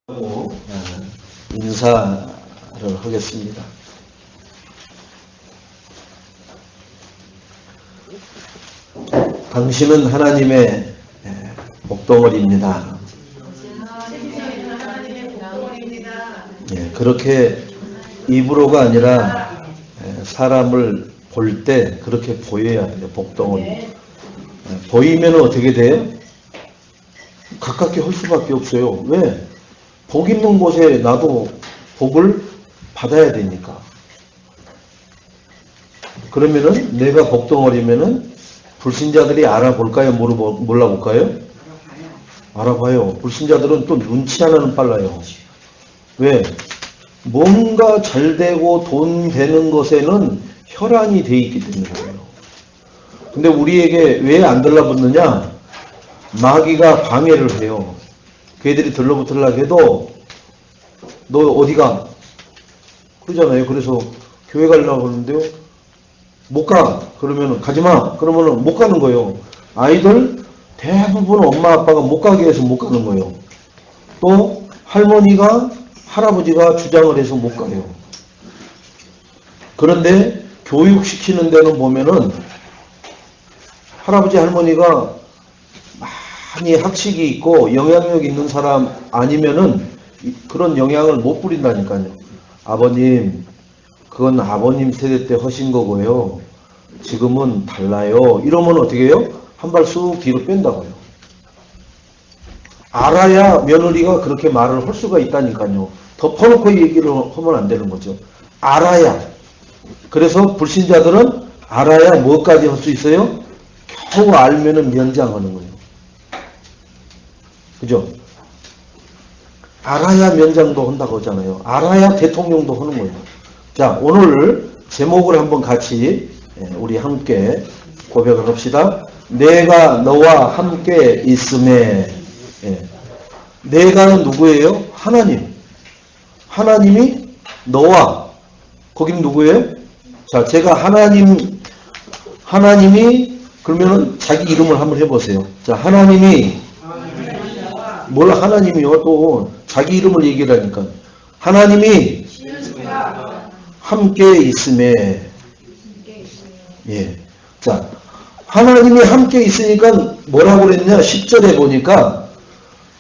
하고 인사를 하겠습니다. 당신은 하나님의 복덩어리입니다. 그렇게 입으로가 아니라 사람을 볼 때 그렇게 보여야 돼요. 복덩어리. 보이면 어떻게 돼요? 가깝게 할 수밖에 없어요. 왜? 복 있는 곳에 나도 복을 받아야 되니까. 그러면은 내가 복덩어리면은 불신자들이 알아볼까요? 몰라볼까요? 알아봐요. 불신자들은 또 눈치 하나는 빨라요. 왜? 뭔가 잘 되고 돈 되는 것에는 혈안이 돼 있기 때문이에요. 근데 우리에게 왜 안 들러붙느냐? 마귀가 방해를 해요. 걔들이 들러붙으려고 해도 너 어디가? 그러잖아요. 그래서 교회 가려고 하는데요. 못 가. 그러면 가지마. 그러면 못 가는 거예요. 아이들 대부분 엄마 아빠가 못 가게 해서 못 가는 거예요. 또 할머니가 할아버지가 주장을 해서 못 가요. 그런데 교육시키는 데는 보면은 할아버지 할머니가 많이 학식이 있고 영향력 있는 사람 아니면은 그런 영향을 못 부린다니까요. 아버님, 그건 아버님 세대 때 하신 거고요. 지금은 달라요. 이러면 어떻게 해요? 한 발 쑥 뒤로 뺀다고요. 알아야 며느리가 그렇게 말을 할 수가 있다니까요. 덮어놓고 얘기를 하면 안 되는 거죠. 알아야. 그래서 불신자들은 알아야 뭐까지 할 수 있어요? 겨우 알면은 면장하는 거예요. 그죠? 알아야 면장도 한다고 하잖아요. 알아야 대통령도 하는 거예요. 자, 오늘 제목을 한번 같이 우리 함께 고백을 합시다. 내가 너와 함께 있음에. 내가는 누구예요? 하나님. 하나님이 너와, 거긴 누구예요? 자, 제가 하나님이 그러면은 자기 이름을 한번 해보세요. 자, 하나님이 뭘 하나님이요? 또 자기 이름을 얘기하니까 하나님이 함께 있음에. 자, 하나님이 함께 있으니까 뭐라고 그랬냐? 10절에 보니까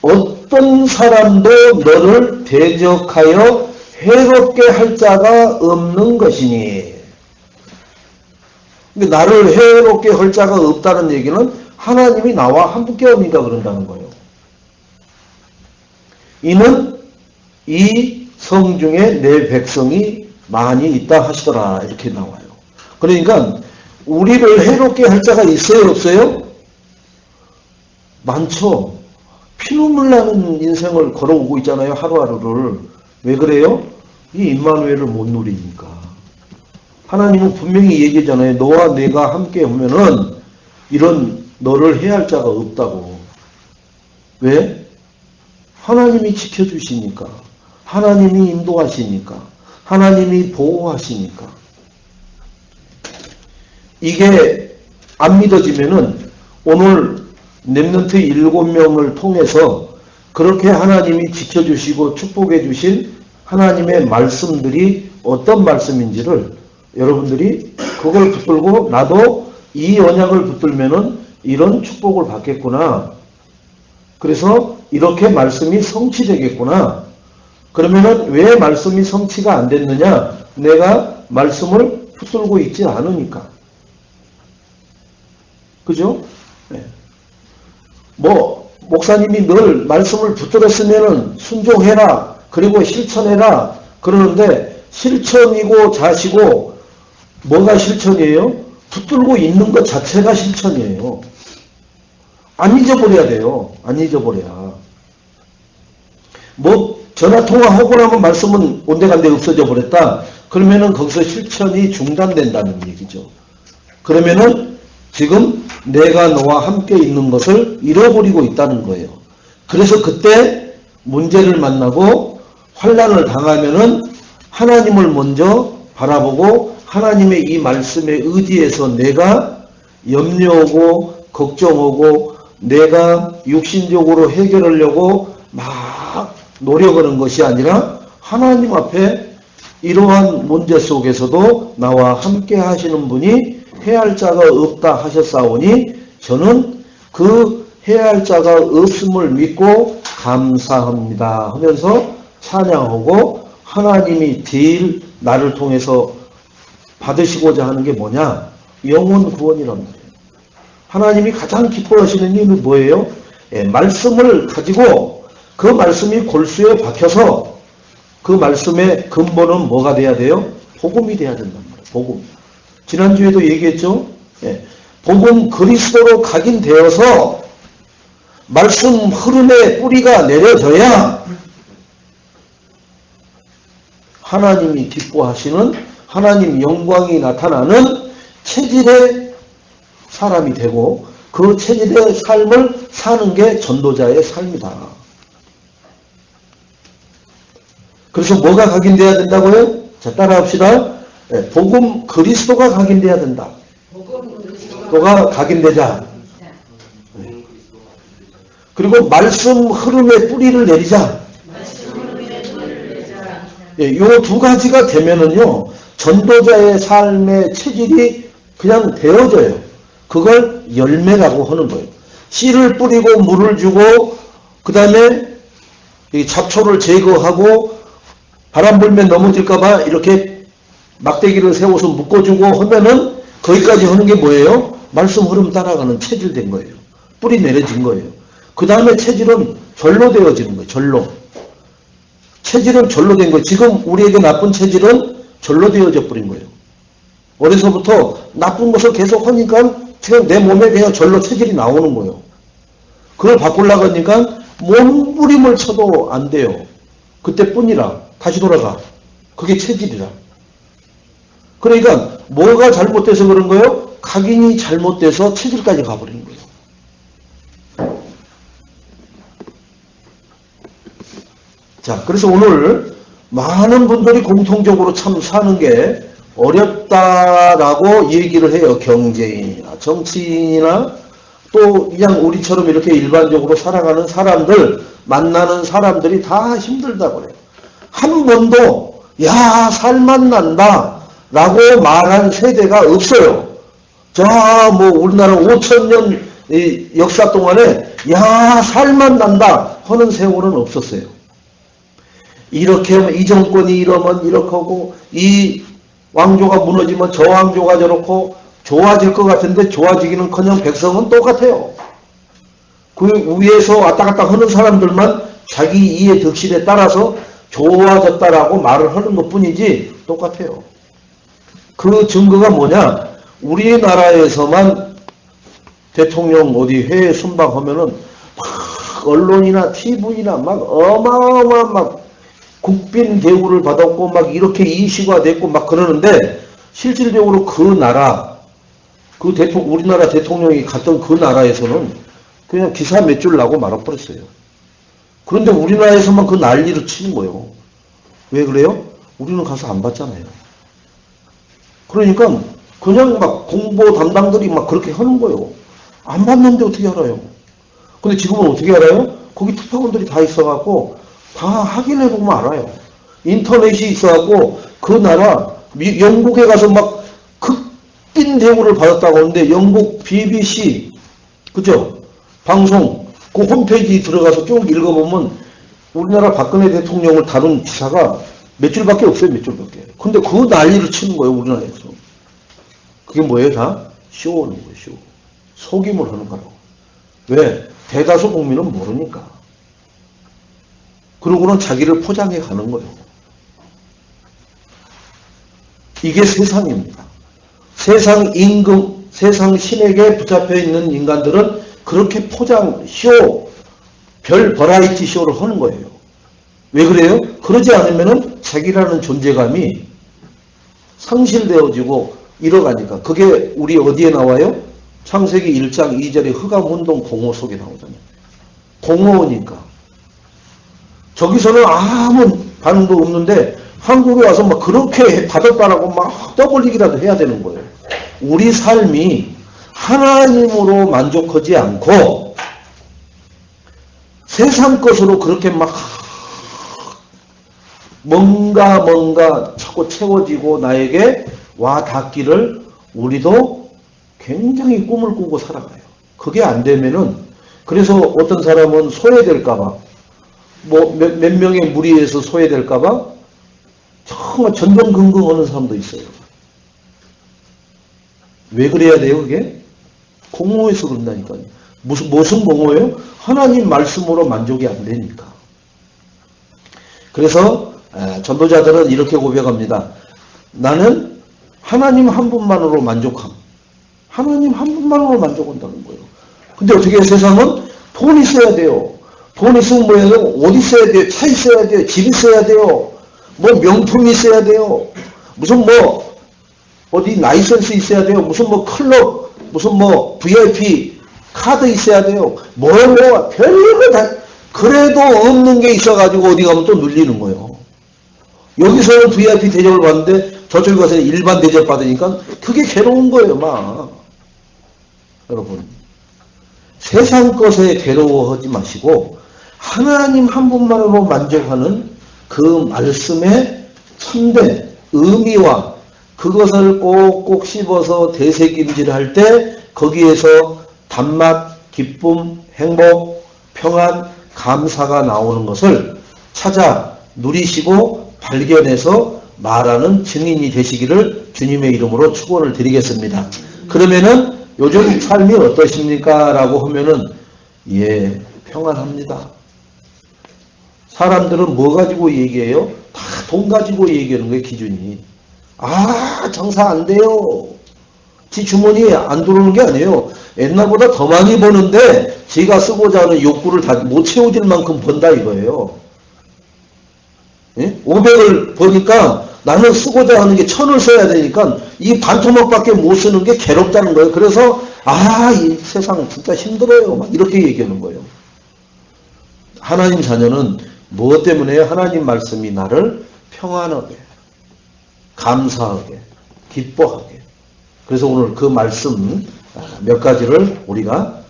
어떤 사람도 너를 대적하여 해롭게 할 자가 없는 것이니. 근데 나를 해롭게 할 자가 없다는 얘기는 하나님이 나와 함께 하니까 그런다는 거예요. 이는 이 성중에 내 백성이 많이 있다 하시더라. 이렇게 나와요. 그러니까 우리를 해롭게 할 자가 있어요? 없어요? 많죠. 피눈물 나는 인생을 걸어오고 있잖아요. 하루하루를. 왜 그래요? 이 임마누엘을 못 누리니까. 하나님은 분명히 얘기하잖아요. 너와 내가 함께 오면은 이런 너를 해야 할 자가 없다고. 왜? 하나님이 지켜주시니까. 하나님이 인도하시니까. 하나님이 보호하시니까. 이게 안 믿어지면은 오늘 렘넌트 7명을 통해서 그렇게 하나님이 지켜주시고 축복해 주신 하나님의 말씀들이 어떤 말씀인지를 여러분들이 그걸 붙들고 나도 이 언약을 붙들면은 이런 축복을 받겠구나. 그래서 이렇게 말씀이 성취되겠구나. 그러면은 왜 말씀이 성취가 안 됐느냐? 내가 말씀을 붙들고 있지 않으니까. 그죠? 네. 목사님이 늘 말씀을 붙들었으면은 순종해라. 그리고 실천해라. 그러는데 실천이고 자시고 뭐가 실천이에요? 붙들고 있는 것 자체가 실천이에요. 안 잊어버려야 돼요. 안 잊어버려야. 전화통화하고 나면 말씀은 온데간데 없어져 버렸다. 그러면은 거기서 실천이 중단된다는 얘기죠. 그러면은 지금 내가 너와 함께 있는 것을 잃어버리고 있다는 거예요. 그래서 그때 문제를 만나고 환난을 당하면은 하나님을 먼저 바라보고 하나님의 이 말씀에 의지해서 내가 염려하고 걱정하고 내가 육신적으로 해결하려고 막 노력하는 것이 아니라 하나님 앞에 이러한 문제 속에서도 나와 함께 하시는 분이 해할 자가 없다 하셨사오니 저는 그 해할 자가 없음을 믿고 감사합니다 하면서 찬양하고 하나님이 딜 나를 통해서 받으시고자 하는 게 뭐냐? 영혼 구원이란 말이에요. 하나님이 가장 기뻐하시는 일이 뭐예요? 말씀을 가지고 그 말씀이 골수에 박혀서 그 말씀의 근본은 뭐가 돼야 돼요? 복음이 돼야 된단 말이에요. 복음. 지난주에도 얘기했죠? 복음 그리스도로 각인되어서 말씀 흐름의 뿌리가 내려져야 하나님이 기뻐하시는 하나님 영광이 나타나는 체질의 사람이 되고 그 체질의 삶을 사는 게 전도자의 삶이다. 그래서 뭐가 각인돼야 된다고요? 자, 따라합시다. 복음 그리스도가 각인돼야 된다. 복음가 각인되자. 그리고 말씀 흐름의 뿌리를 내리자. 이 두 가지가 되면은요, 전도자의 삶의 체질이 그냥 되어져요. 그걸 열매라고 하는 거예요. 씨를 뿌리고 물을 주고, 그 다음에 잡초를 제거하고, 바람 불면 넘어질까봐 이렇게 막대기를 세워서 묶어주고 하면은 거기까지 하는 게 뭐예요? 말씀 흐름 따라가는 체질 된 거예요. 뿌리 내려진 거예요. 그 다음에 체질은 절로 되어지는 거예요. 절로. 체질은 절로 된 거예요. 지금 우리에게 나쁜 체질은 절로 되어져 버린 거예요. 어려서부터 나쁜 것을 계속 하니까 지금 내 몸에 그냥 절로 체질이 나오는 거예요. 그걸 바꾸려고 하니까 몸부림을 쳐도 안 돼요. 그때뿐이라. 다시 돌아가. 그게 체질이라. 그러니까 뭐가 잘못돼서 그런 거예요? 각인이 잘못돼서 체질까지 가버린 거예요. 자, 그래서 오늘 많은 분들이 공통적으로 참 사는 게 어렵다라고 얘기를 해요. 경제인이나 정치인이나 또 그냥 우리처럼 이렇게 일반적으로 살아가는 사람들, 만나는 사람들이 다 힘들다고 그래요. 한 번도 야 살만 난다 라고 말한 세대가 없어요. 자, 뭐 우리나라 5,000년 역사 동안에 야 살만 난다 하는 세월은 없었어요. 이렇게 하면 이 정권이 이러면 이렇게 하고 이 왕조가 무너지면 저 왕조가 저렇고 좋아질 것 같은데 좋아지기는커녕 백성은 똑같아요. 그 위에서 왔다 갔다 하는 사람들만 자기 이해 득실에 따라서 좋아졌다라고 말을 하는 것뿐이지 똑같아요. 그 증거가 뭐냐? 우리나라에서만 대통령 어디 해외 순방하면은 막 언론이나 TV나 막 어마어마한 막 국빈 대우를 받았고 막 이렇게 이슈화됐고 막 그러는데 실질적으로 그 나라 그 우리나라 대통령이 갔던 그 나라에서는 그냥 기사 몇 줄 나고 말아버렸어요. 그런데 우리나라에서만 그 난리를 치는 거예요. 왜 그래요? 우리는 가서 안 봤잖아요. 그러니까 그냥 막 공보 담당들이 막 그렇게 하는 거예요. 안 봤는데 어떻게 알아요? 근데 지금은 어떻게 알아요? 거기 특파원들이 다 있어갖고 다 확인해보면 알아요. 인터넷이 있어갖고 그 나라 영국에 가서 막 극빈 대우를 받았다고 하는데 영국 BBC 그죠? 방송 그 홈페이지 들어가서 쭉 읽어보면 우리나라 박근혜 대통령을 다룬 기사가 몇 줄밖에 없어요. 몇 줄밖에. 근데 그 난리를 치는 거예요. 우리나라에서. 그게 뭐예요? 다 쇼하는 거예요. 쇼. 속임을 하는 거라고. 왜? 대다수 국민은 모르니까. 그러고는 자기를 포장해 가는 거예요. 이게 세상입니다. 세상 임금, 세상 신에게 붙잡혀 있는 인간들은 그렇게 포장, 쇼, 별 버라이티 쇼를 하는 거예요. 왜 그래요? 그러지 않으면은 자기라는 존재감이 상실되어지고 잃어가니까. 그게 우리 어디에 나와요? 창세기 1장 2절에 흑암운동 공허 속에 나오잖아요. 공허니까. 저기서는 아무 반응도 없는데 한국에 와서 막 그렇게 받았다라고 막 떠벌리기라도 해야 되는 거예요. 우리 삶이 하나님으로 만족하지 않고 세상 것으로 그렇게 막 뭔가 자꾸 채워지고 나에게 와 닿기를 우리도 굉장히 꿈을 꾸고 살아가요. 그게 안 되면은, 그래서 어떤 사람은 소외될까봐, 몇 명의 무리에서 소외될까봐 정말 전전긍긍 하는 사람도 있어요. 왜 그래야 돼요, 그게? 공허해서 그런다니까요. 무슨 공허예요? 하나님 말씀으로 만족이 안 되니까. 그래서 전도자들은 이렇게 고백합니다. 나는 하나님 한 분만으로 만족함. 하나님 한 분만으로 만족한다는 거예요. 근데 어떻게 세상은 돈 있어야 돼요. 돈 있으면 뭐예요? 옷 있어야 돼요. 차 있어야 돼요. 집 있어야 돼요. 뭐 명품이 있어야 돼요. 무슨 뭐 어디 라이선스 있어야 돼요. 무슨 뭐 클럽, 무슨 뭐 VIP 카드 있어야 돼요. 별거 다. 그래도 없는 게 있어가지고 어디 가면 또 눌리는 거예요. 여기서는 VIP 대접을 받는데 저쪽에 가서 일반 대접 받으니까 그게 괴로운 거예요, 막. 여러분, 세상 것에 괴로워하지 마시고 하나님 한 분만으로 만족하는 그 말씀의 참된 의미와 그것을 꼭꼭 씹어서 되새김질할 때 거기에서 단맛, 기쁨, 행복, 평안, 감사가 나오는 것을 찾아 누리시고 발견해서 말하는 증인이 되시기를 주님의 이름으로 축원을 드리겠습니다. 그러면은 요즘 삶이 어떠십니까? 라고 하면은 예, 평안합니다. 사람들은 뭐 가지고 얘기해요? 다 돈 가지고 얘기하는 거예요, 기준이. 장사 안 돼요. 지 주머니에 안 들어오는 게 아니에요. 옛날보다 더 많이 버는데 지가 쓰고자 하는 욕구를 다 못 채워질 만큼 번다 이거예요. 예? 500을 버니까 나는 쓰고자 하는 게 1000을 써야 되니까 이 반토막밖에 못 쓰는 게 괴롭다는 거예요. 그래서 이 세상 진짜 힘들어요. 막 이렇게 얘기하는 거예요. 하나님 자녀는 무엇 때문에 하나님 말씀이 나를 평안하게, 감사하게, 기뻐하게. 그래서 오늘 그 말씀 몇 가지를 우리가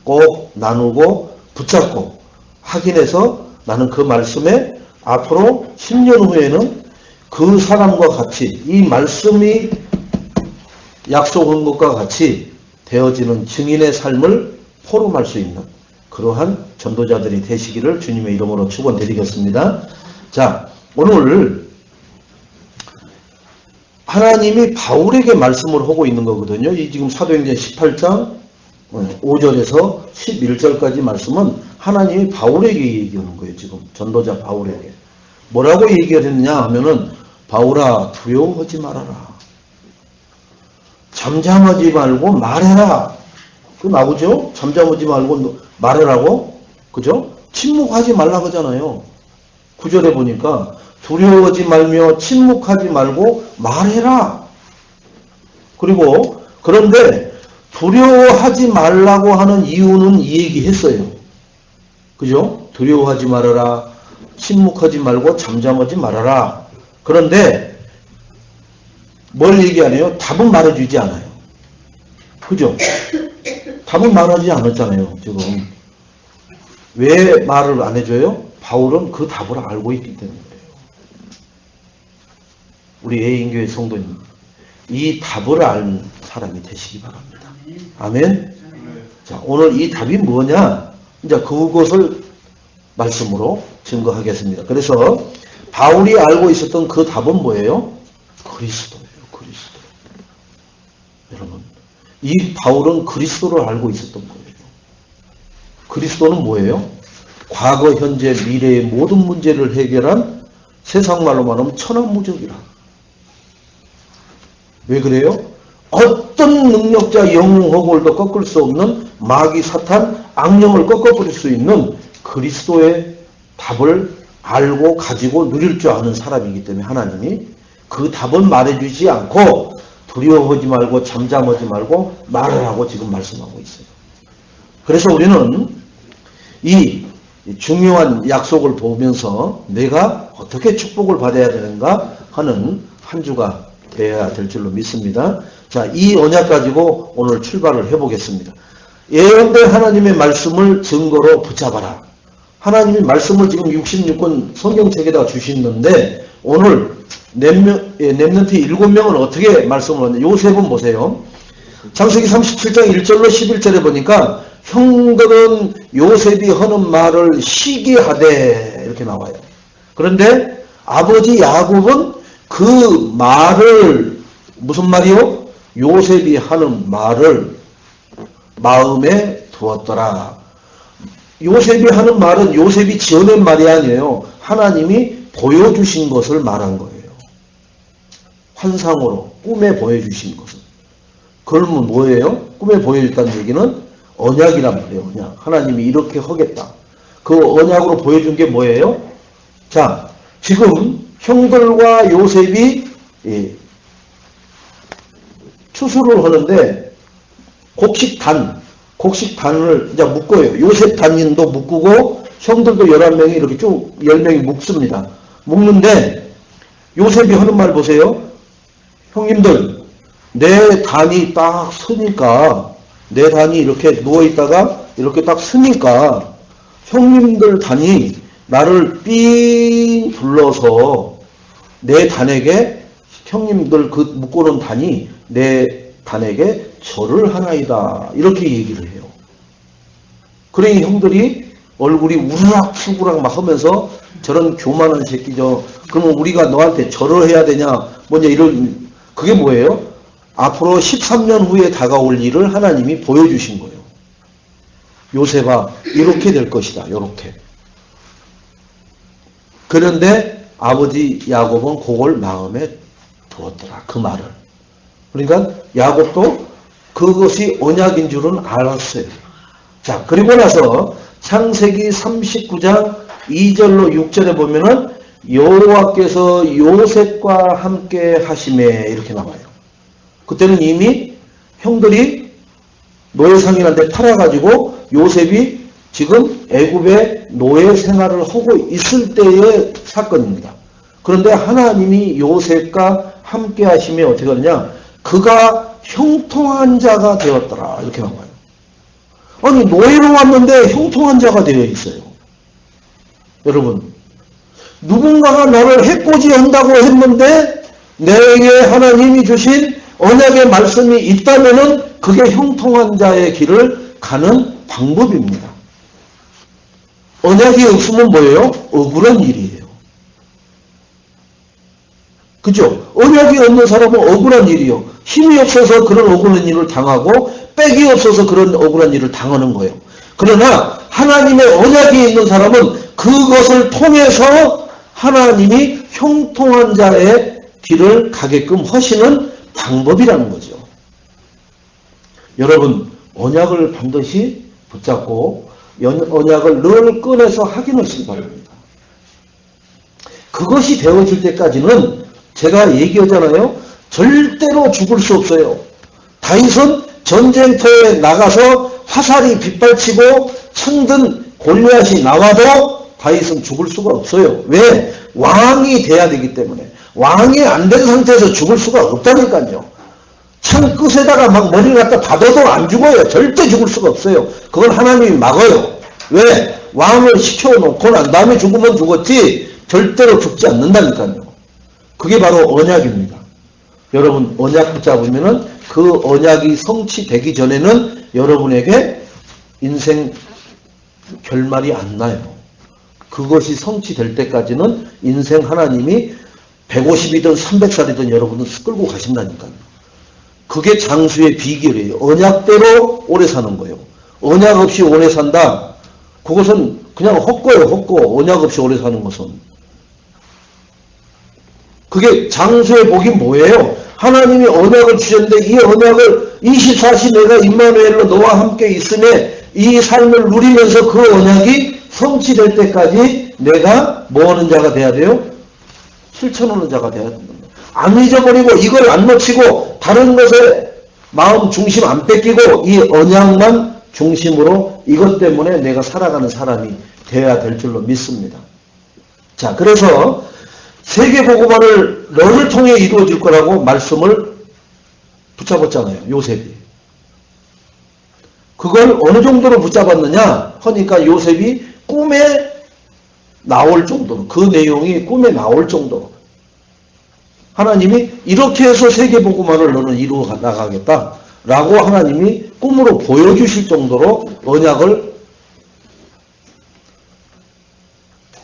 꼭 나누고 붙잡고 확인해서 나는 그 말씀에 앞으로 10년 후에는 그 사람과 같이 이 말씀이 약속한 것과 같이 되어지는 증인의 삶을 포럼할 수 있는 그러한 전도자들이 되시기를 주님의 이름으로 축원드리겠습니다. 자, 오늘 하나님이 바울에게 말씀을 하고 있는 거거든요. 이 지금 사도행전 18장 5절에서 11절까지 말씀은 하나님이 바울에게 얘기하는 거예요. 지금 전도자 바울에게. 뭐라고 얘기를 했느냐 하면은 바울아 두려워하지 말아라. 잠잠하지 말고 말해라. 그 나오죠? 잠잠하지 말고 말해라고? 그죠? 침묵하지 말라고 하잖아요. 9절에 보니까 두려워하지 말며 침묵하지 말고 말해라. 그리고 그런데 두려워하지 말라고 하는 이유는 이 얘기 했어요. 그죠? 두려워하지 말아라. 침묵하지 말고 잠잠하지 말아라. 그런데 뭘 얘기하네요? 답은 말해주지 않아요. 그죠? 답은 말하지 않았잖아요. 지금. 왜 말을 안 해줘요? 바울은 그 답을 알고 있기 때문이에요. 우리 애인교회 성도님, 이 답을 아는 사람이 되시기 바랍니다. 아멘. 자, 오늘 이 답이 뭐냐? 이제 그것을 말씀으로 증거하겠습니다. 그래서 바울이 알고 있었던 그 답은 뭐예요? 그리스도예요. 그리스도. 여러분, 이 바울은 그리스도를 알고 있었던 거예요. 그리스도는 뭐예요? 과거, 현재, 미래의 모든 문제를 해결한 세상 말로 말하면 천하무적이라. 왜 그래요? 어떤 능력자 영웅허골도 꺾을 수 없는 마귀 사탄 악령을 꺾어버릴 수 있는 그리스도의 답을 알고 가지고 누릴 줄 아는 사람이기 때문에 하나님이 그 답은 말해주지 않고 두려워하지 말고 잠잠하지 말고 말을 하고 지금 말씀하고 있어요. 그래서 우리는 이 중요한 약속을 보면서 내가 어떻게 축복을 받아야 되는가 하는 한 주가 되어야 될 줄로 믿습니다. 자, 이 언약 가지고 오늘 출발을 해보겠습니다. 예언된 하나님의 말씀을 증거로 붙잡아라. 하나님이 말씀을 지금 66권 성경책에다 주시는데 오늘 렘넌트 7명은 어떻게 말씀을 하냐. 요셉은 보세요. 창세기 37장 1절로 11절에 보니까 형들은 요셉이 하는 말을 시기하되 이렇게 나와요. 그런데 아버지 야곱은 그 말을 무슨 말이요? 요셉이 하는 말을 마음에 두었더라. 요셉이 하는 말은 요셉이 지어낸 말이 아니에요. 하나님이 보여주신 것을 말한 거예요. 환상으로 꿈에 보여주신 것을. 그러면 뭐예요? 꿈에 보여줬다는 얘기는 언약이란 말이에요. 그냥 하나님이 이렇게 하겠다. 그 언약으로 보여준 게 뭐예요? 자, 지금 형들과 요셉이 추수를 하는데 곡식단을 이제 묶어요. 요셉 단인도 묶고 형들도 11명이 이렇게 쭉 10명이 묶습니다. 묶는데 요셉이 하는 말 보세요. 형님들, 내 단이 딱 서니까, 내 단이 이렇게 누워있다가 이렇게 딱 서니까 형님들 단이 나를 삥 둘러서 내 단에게, 형님들 그 묶어놓은 단이 내 단에게 절을 하나이다. 이렇게 얘기를 해요. 그러니 형들이 얼굴이 우르락수구락 막 하면서 저런 교만한 새끼죠. 그러면 우리가 너한테 절을 해야 되냐? 뭐냐 이런, 그게 뭐예요? 앞으로 13년 후에 다가올 일을 하나님이 보여주신 거예요. 요셉아, 이렇게 될 것이다. 이렇게. 그런데 아버지 야곱은 그걸 마음에 두었더라. 그 말을. 그러니까 야곱도 그것이 언약인 줄은 알았어요. 자, 그리고 나서 창세기 39장 2절로 6절에 보면은 여호와께서 요셉과 함께 하심에 이렇게 나와요. 그때는 이미 형들이 노예상인한테 팔아가지고 요셉이 지금 애굽의 노예 생활을 하고 있을 때의 사건입니다. 그런데 하나님이 요셉과 함께 하심에 어떻게 하느냐? 그가 형통한 자가 되었더라. 이렇게 나와요. 아니, 노예로 왔는데 형통한 자가 되어 있어요. 여러분, 누군가가 나를 해코지 한다고 했는데 내게 하나님이 주신 언약의 말씀이 있다면은 그게 형통한 자의 길을 가는 방법입니다. 언약이 없으면 뭐예요? 억울한 일이에요. 그죠? 언약이 없는 사람은 억울한 일이요. 힘이 없어서 그런 억울한 일을 당하고 빽이 없어서 그런 억울한 일을 당하는 거예요. 그러나 하나님의 언약이 있는 사람은 그것을 통해서 하나님이 형통한 자의 길을 가게끔 하시는 방법이라는 거죠. 여러분, 언약을 반드시 붙잡고 언약을 늘 꺼내서 확인하시기 바랍니다. 그것이 되어질 때까지는 제가 얘기하잖아요. 절대로 죽을 수 없어요. 다윗은 전쟁터에 나가서 화살이 빗발치고 창든 골리앗이 나와도 다윗은 죽을 수가 없어요. 왜? 왕이 돼야 되기 때문에. 왕이 안 된 상태에서 죽을 수가 없다니까요. 창 끝에다가 막 머리를 갖다 받아도 안 죽어요. 절대 죽을 수가 없어요. 그걸 하나님이 막아요. 왜? 왕을 시켜놓고 난 다음에 죽으면 죽었지 절대로 죽지 않는다니까요. 그게 바로 언약입니다. 여러분, 언약 붙잡으면은 그 언약이 성취되기 전에는 여러분에게 인생 결말이 안 나요. 그것이 성취될 때까지는 인생 하나님이 150이든 300살이든 여러분은 끌고 가신다니까요. 그게 장수의 비결이에요. 언약대로 오래 사는 거예요. 언약 없이 오래 산다. 그것은 그냥 헛거예요. 헛거. 언약 없이 오래 사는 것은. 그게 장수의 복이 뭐예요? 하나님이 언약을 주셨는데 이 언약을 24시 내가 임마누엘로 너와 함께 있음에 이 삶을 누리면서 그 언약이 성취될 때까지 내가 뭐하는 자가 돼야 돼요? 실천하는 자가 돼야 된다. 안 잊어버리고 이걸 안 놓치고 다른 것에 마음 중심 안 뺏기고 이 언약만 중심으로 이것 때문에 내가 살아가는 사람이 돼야 될 줄로 믿습니다. 자, 그래서 세계복음화를 너를 통해 이루어질 거라고 말씀을 붙잡았잖아요. 요셉이. 그걸 어느 정도로 붙잡았느냐 하니까 요셉이 꿈에 나올 정도로, 그 내용이 꿈에 나올 정도로 하나님이 이렇게 해서 세계복음화를 너는 이루어 나가겠다 라고 하나님이 꿈으로 보여주실 정도로 언약을.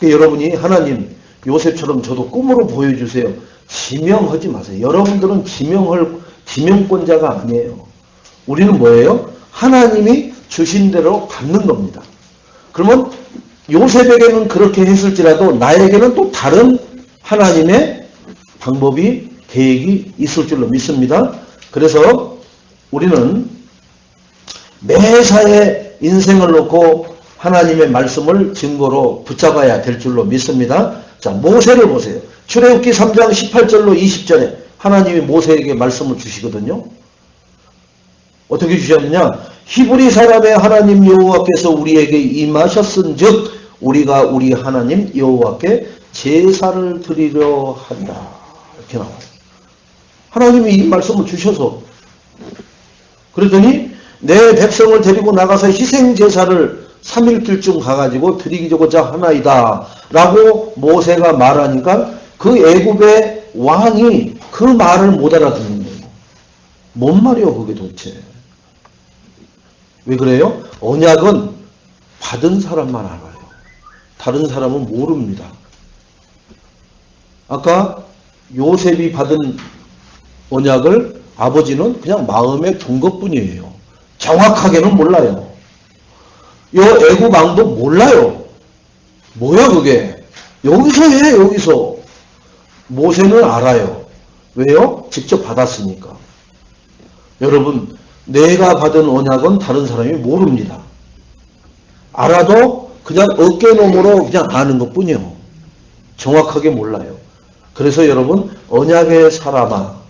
여러분이 하나님 요셉처럼 저도 꿈으로 보여주세요. 지명하지 마세요. 여러분들은 지명권자가 아니에요. 우리는 뭐예요? 하나님이 주신 대로 받는 겁니다. 그러면 요셉에게는 그렇게 했을지라도 나에게는 또 다른 하나님의 방법이, 계획이 있을 줄로 믿습니다. 그래서 우리는 매사에 인생을 놓고 하나님의 말씀을 증거로 붙잡아야 될 줄로 믿습니다. 자, 모세를 보세요. 출애굽기 3장 18절로 20절에 하나님이 모세에게 말씀을 주시거든요. 어떻게 주셨느냐? 히브리 사람의 하나님 여호와께서 우리에게 임하셨은즉 우리가 우리 하나님 여호와께 제사를 드리려 한다. 이렇게 나와요. 하나님이 이 말씀을 주셔서 그러더니 내 백성을 데리고 나가서 희생제사를 3일길쯤 가가지고 드리고자 하나이다 라고 모세가 말하니까 그 애굽의 왕이 그 말을 못 알아듣는 거예요. 뭔 말이요 그게 도대체. 왜 그래요? 언약은 받은 사람만 알아요. 다른 사람은 모릅니다. 아까 요셉이 받은 언약을 아버지는 그냥 마음에 둔 것뿐이에요. 정확하게는 몰라요. 요 애굽 왕도 몰라요. 뭐야 그게? 여기서 해 여기서. 모세는 알아요. 왜요? 직접 받았으니까. 여러분 내가 받은 언약은 다른 사람이 모릅니다. 알아도 그냥 어깨너머로 그냥 아는 것뿐이요. 정확하게 몰라요. 그래서 여러분 언약의 사람아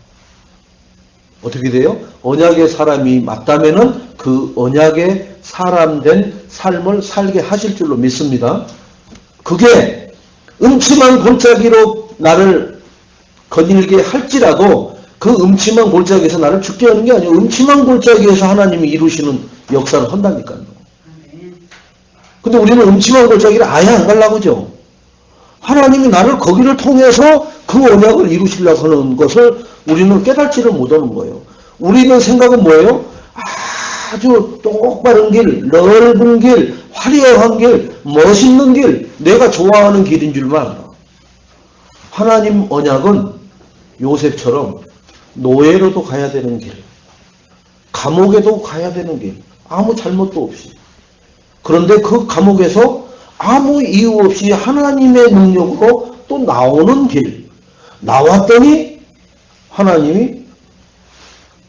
어떻게 돼요? 언약의 사람이 맞다면은 그 언약의 사람된 삶을 살게 하실 줄로 믿습니다. 그게 음침한 골짜기로 나를 거닐게 할지라도 그 음침한 골짜기에서 나를 죽게 하는 게 아니에요. 음침한 골짜기에서 하나님이 이루시는 역사를 한다니까요. 근데 우리는 음침한 골짜기를 아예 안 가려고 하죠. 하나님이 나를 거기를 통해서 그 언약을 이루시려고 하는 것을 우리는 깨닫지를 못하는 거예요. 우리는 생각은 뭐예요? 아주 똑바른 길, 넓은 길, 화려한 길, 멋있는 길, 내가 좋아하는 길인 줄만 알아. 하나님 언약은 요셉처럼 노예로도 가야 되는 길, 감옥에도 가야 되는 길, 아무 잘못도 없이. 그런데 그 감옥에서 아무 이유 없이 하나님의 능력으로 또 나오는 길, 나왔더니 하나님이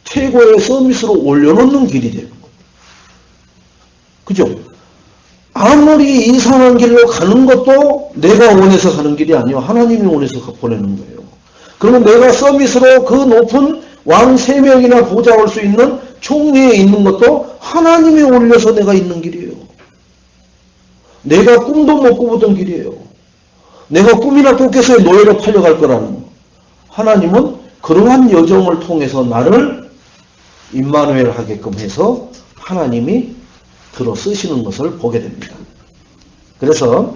최고의 서밋으로 올려놓는 길이 되는 거예요. 그죠? 아무리 이상한 길로 가는 것도 내가 원해서 가는 길이 아니요 하나님이 원해서 보내는 거예요. 그러면 내가 서밋으로 그 높은 왕 3명이나 보좌할 수 있는 총리에 있는 것도 하나님이 올려서 내가 있는 길이에요. 내가 꿈도 못 꾸보던 길이에요. 내가 꿈이나 쫓겨서의 노예로 팔려갈 거라는. 하나님은 그러한 여정을 통해서 나를 임마누엘 하게끔 해서 하나님이 들어 쓰시는 것을 보게 됩니다. 그래서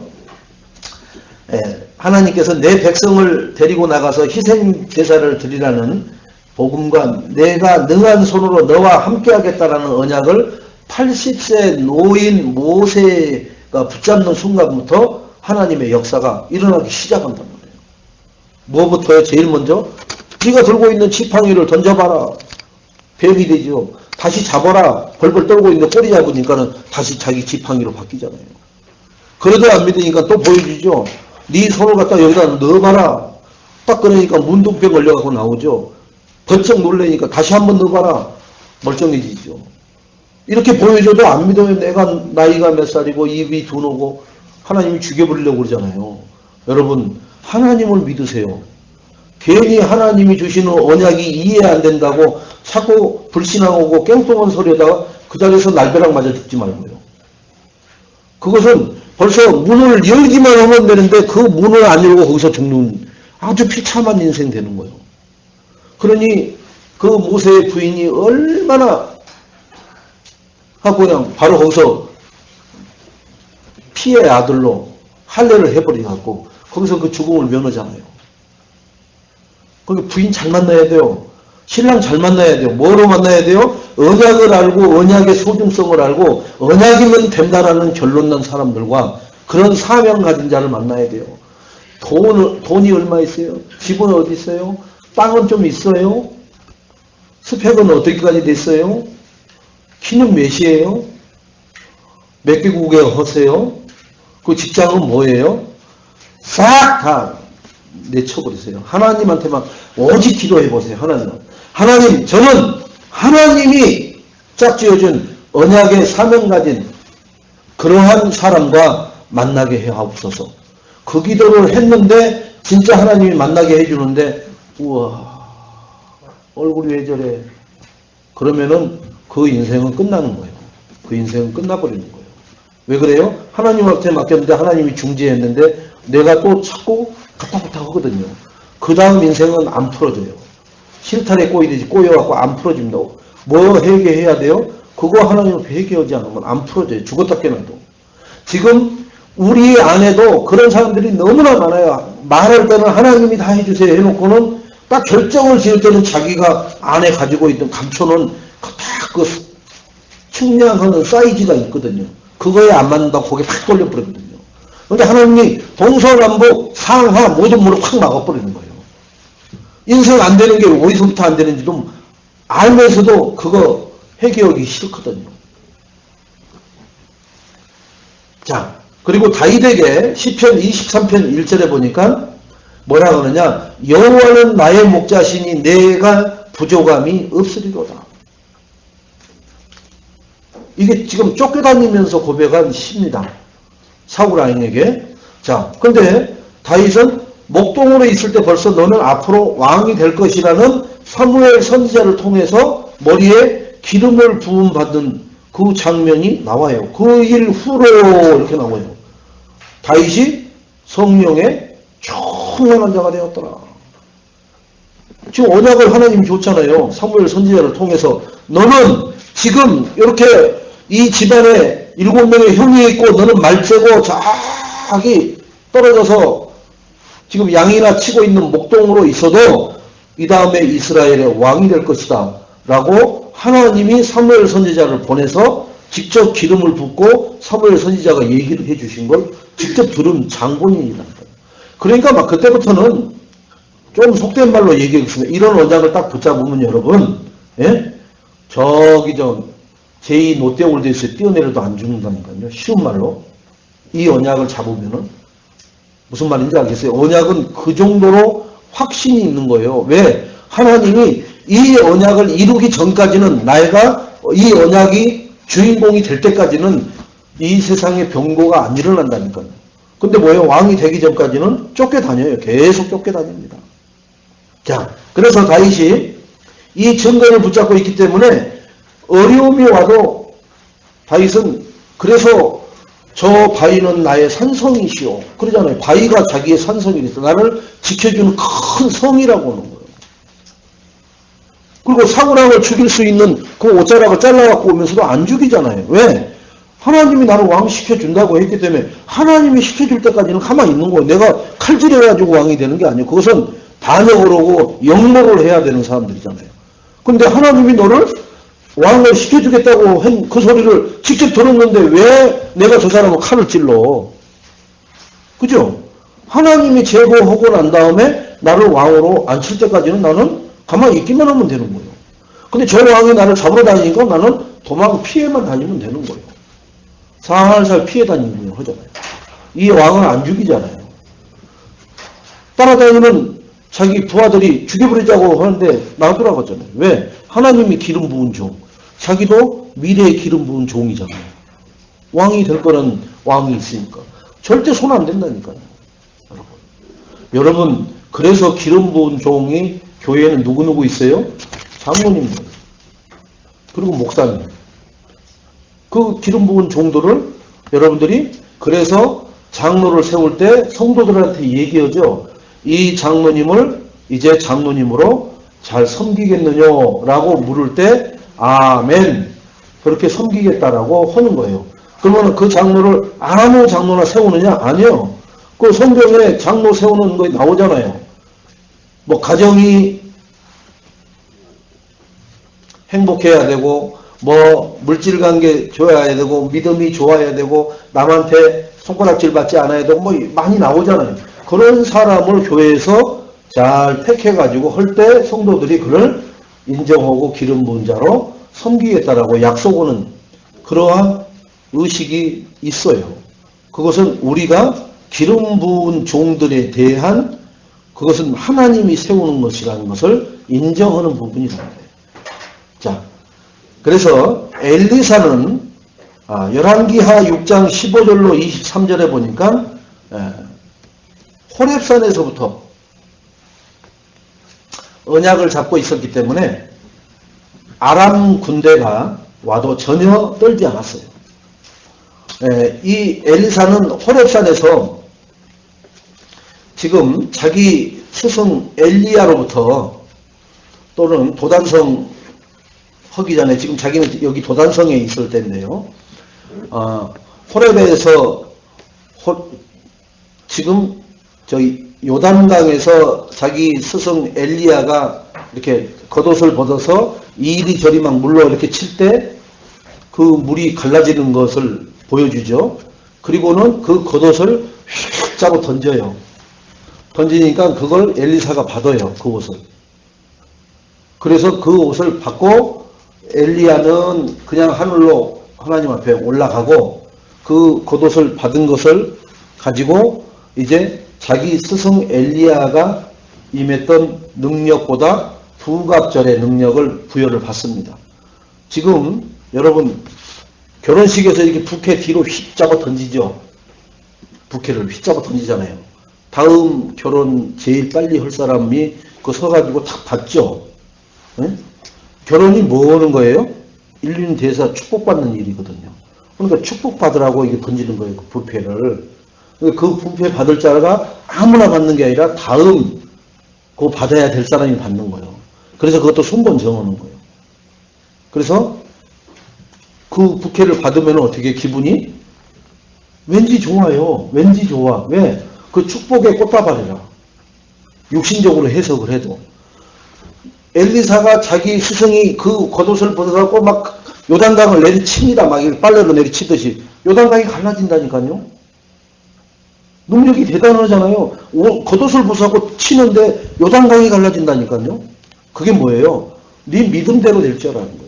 하나님께서 내 백성을 데리고 나가서 희생 제사를 드리라는 복음과 내가 능한 손으로 너와 함께 하겠다라는 언약을 80세 노인 모세가 붙잡는 순간부터 하나님의 역사가 일어나기 시작한단 말이에요. 뭐부터요? 제일 먼저 네가 들고 있는 지팡이를 던져봐라. 뱀이 되죠. 다시 잡아라. 벌벌 떨고 있는데 꼬리 잡으니까는 다시 자기 지팡이로 바뀌잖아요. 그래도 안 믿으니까 또 보여주죠. 네 손을 갖다 여기다 넣어봐라. 딱 그러니까 문둥병 걸려갖고 나오죠. 번쩍 놀래니까 다시 한번 넣어봐라. 멀쩡해지죠. 이렇게 보여줘도 안 믿으면 내가 나이가 몇 살이고 입이 둔하고 하나님이 죽여버리려고 그러잖아요. 여러분 하나님을 믿으세요. 괜히 하나님이 주시는 언약이 이해 안 된다고 자꾸 불신하고 깽통한 소리에다가 그 자리에서 날벼락 맞아 죽지 말고요. 그것은 벌써 문을 열기만 하면 되는데 그 문을 안 열고 거기서 죽는 아주 비참한 인생 되는 거예요. 그러니 그 모세의 부인이 얼마나 하고 그냥 바로 거기서 피의 아들로 할례를 해버려갖고 거기서 그 죽음을 면하잖아요. 거기 부인 잘 만나야 돼요. 신랑 잘 만나야 돼요. 뭐로 만나야 돼요? 언약을 알고 언약의 소중성을 알고 언약이면 된다라는 결론 난 사람들과 그런 사명 가진 자를 만나야 돼요. 돈이 얼마 있어요? 집은 어디 있어요? 땅은 좀 있어요? 스펙은 어떻게까지 됐어요? 키는 몇이에요? 몇 개국에 허세요? 그 직장은 뭐예요? 싹 다 내쳐버리세요. 하나님한테만 오직 기도해보세요. 하나님, 저는 하나님이 짝지어준 언약의 사명 가진 그러한 사람과 만나게 해 하옵소서. 그 기도를 했는데 진짜 하나님이 만나게 해주는데 우와 얼굴이 왜 저래? 그러면은 그 인생은 끝나는 거예요. 그 인생은 끝나버리는 거예요. 왜 그래요? 하나님한테 맡겼는데 하나님이 중지했는데 내가 또 자꾸 갔다 갔다 하거든요. 그 다음 인생은 안 풀어져요. 실타래 꼬이듯이 꼬여갖고 안 풀어진다고. 뭐 회개해야 돼요? 그거 하나님 회개하지 않으면 안 풀어져요. 죽었다 깨나도. 지금 우리 안에도 그런 사람들이 너무나 많아요. 말할 때는 하나님이 다 해주세요 해놓고는 딱 결정을 지을 때는 자기가 안에 가지고 있던 감춰놓은 딱 그 측량하는 사이즈가 있거든요. 그거에 안 맞는다고 고개 팍 돌려버리거든요. 그런데 하나님이 동서남북 상하 모든 문을 확 막아버리는 거예요. 인생 안 되는 게 어디서부터 안 되는지도 알면서도 그거 해결하기 싫거든요. 자, 그리고 다윗에게 시편 23편 1절에 보니까 뭐라 그러냐? 여호와는 나의 목자시니 내가 부족함이 없으리로다. 이게 지금 쫓겨다니면서 고백한 시입니다. 사울 왕에게. 자, 근데 다윗은 목동으로 있을 때 벌써 너는 앞으로 왕이 될 것이라는 사무엘 선지자를 통해서 머리에 기름을 부음 받은 그 장면이 나와요. 그 일 후로 이렇게 나와요. 다윗이 성령의 충만한 자가 되었더라. 지금 언약을 하나님이 줬잖아요. 사무엘 선지자를 통해서 너는 지금 이렇게 이 집안에 7명의 형이 있고 너는 말째고 저기 떨어져서 지금 양이나 치고 있는 목동으로 있어도 이 다음에 이스라엘의 왕이 될 것이다 라고 하나님이 사무엘 선지자를 보내서 직접 기름을 붓고 사무엘 선지자가 얘기를 해주신 걸 직접 들은 장본인이라는 거예요. 그러니까 막 그때부터는 좀 속된 말로 얘기하겠습니다. 이런 언약을 딱 붙잡으면 여러분, 예? 제2 롯데월드에서 뛰어내려도 안 죽는다니까요. 쉬운 말로. 이 언약을 잡으면은 무슨 말인지 알겠어요? 언약은 그 정도로 확신이 있는 거예요. 왜? 하나님이 이 언약을 이루기 전까지는 내가 이 언약이 주인공이 될 때까지는 이 세상에 병고가 안 일어난다니까요. 근데 뭐예요? 왕이 되기 전까지는 쫓겨다녀요. 계속 쫓겨다닙니다. 자, 그래서 다윗이 이 증거를 붙잡고 있기 때문에 어려움이 와도 다윗은 그래서 저 바위는 나의 산성이시오. 그러잖아요. 바위가 자기의 산성이니까 나를 지켜주는 큰 성이라고 하는 거예요. 그리고 사울왕을 죽일 수 있는 그 옷자락을 잘라갖고 오면서도 안 죽이잖아요. 왜? 하나님이 나를 왕 시켜준다고 했기 때문에 하나님이 시켜줄 때까지는 가만히 있는 거예요. 내가 칼질해가지고 왕이 되는 게 아니에요. 그것은 반역을 하고 영목을 해야 되는 사람들이잖아요. 근데 하나님이 너를 왕을 시켜주겠다고 한 그 소리를 직접 들었는데 왜 내가 저 사람을 칼을 찔러? 그죠? 하나님이 제거하고 난 다음에 나를 왕으로 앉힐 때까지는 나는 가만히 있기만 하면 되는 거예요. 근데 저 왕이 나를 잡으러 다니니까 나는 도망 피해만 다니면 되는 거예요. 살살 피해 다니는 거 하잖아요. 이 왕은 안 죽이잖아요. 따라다니는 자기 부하들이 죽여버리자고 하는데 놔두라고 잖아요. 왜? 하나님이 기름 부은 종. 자기도 미래의 기름 부은 종이잖아요. 왕이 될 거는 왕이 있으니까. 절대 손 안 된다니까요. 여러분, 그래서 기름 부은 종이 교회에는 누구누구 있어요? 장로님들. 그리고 목사님. 그 기름 부은 종들을 여러분들이 그래서 장로를 세울 때 성도들한테 얘기하죠. 이 장로님을 이제 장로님으로 잘 섬기겠느냐라고 물을 때 아멘 그렇게 섬기겠다라고 하는 거예요. 그러면 그 장로를 아무 장로나 세우느냐? 아니요. 그 성경에 장로 세우는 거 나오잖아요. 뭐 가정이 행복해야 되고 뭐 물질관계 좋아야 되고 믿음이 좋아야 되고 남한테 손가락질 받지 않아야 되고 뭐 많이 나오잖아요. 그런 사람을 교회에서 잘 택해가지고 할 때 성도들이 그를 인정하고 기름 부은 자로 섬기겠다라고 약속하는 그러한 의식이 있어요. 그것은 우리가 기름 부은 종들에 대한 그것은 하나님이 세우는 것이라는 것을 인정하는 부분이라는 거예요. 자, 그래서 엘리사는 열왕기하 6장 15절로 23절에 보니까 호렙산에서부터 언약을 잡고 있었기 때문에 아람 군대가 와도 전혀 떨지 않았어요. 이 엘리사는 호렙산에서 지금 자기 스승 엘리야로부터 또는 도단성 하기 전에 지금 자기는 여기 도단성에 있을 때인데요. 호렙에서 지금 저희 요단강에서 자기 스승 엘리야가 이렇게 겉옷을 벗어서 이리저리 막 물로 이렇게 칠 때 그 물이 갈라지는 것을 보여주죠. 그리고는 그 겉옷을 휙 짜고 던져요. 던지니까 그걸 엘리사가 받아요. 그 옷을. 그래서 그 옷을 받고 엘리야는 그냥 하늘로 하나님 앞에 올라가고 그 겉옷을 받은 것을 가지고 이제 자기 스승 엘리야가 임했던 능력보다 부갑절의 능력을 부여를 받습니다. 지금 여러분 결혼식에서 이렇게 부케 뒤로 휙 잡아 던지죠. 부케를 휙 잡아 던지잖아요. 다음 결혼 제일 빨리 할 사람이 그거 서가지고 탁 받죠. 네? 결혼이 뭐 하는 거예요? 인륜 대사 축복받는 일이거든요. 그러니까 축복받으라고 이게 던지는 거예요. 그 부페를. 그 부페 받을 자가 아무나 받는 게 아니라 다음 그거 받아야 될 사람이 받는 거예요. 그래서 그것도 손본 정하는 거예요. 그래서 그 부케를 받으면 어떻게 기분이? 왠지 좋아요. 왠지 좋아. 왜? 그 축복의 꽃다발이라. 육신적으로 해석을 해도. 엘리사가 자기 스승이 그 겉옷을 벗어갖고 막 요단강을 내리칩니다. 막 빨래로 내리치듯이. 요단강이 갈라진다니까요. 능력이 대단하잖아요. 겉옷을 벗어갖고 치는데 요단강이 갈라진다니까요. 그게 뭐예요? 네 믿음대로 될 줄 알았는 거예요.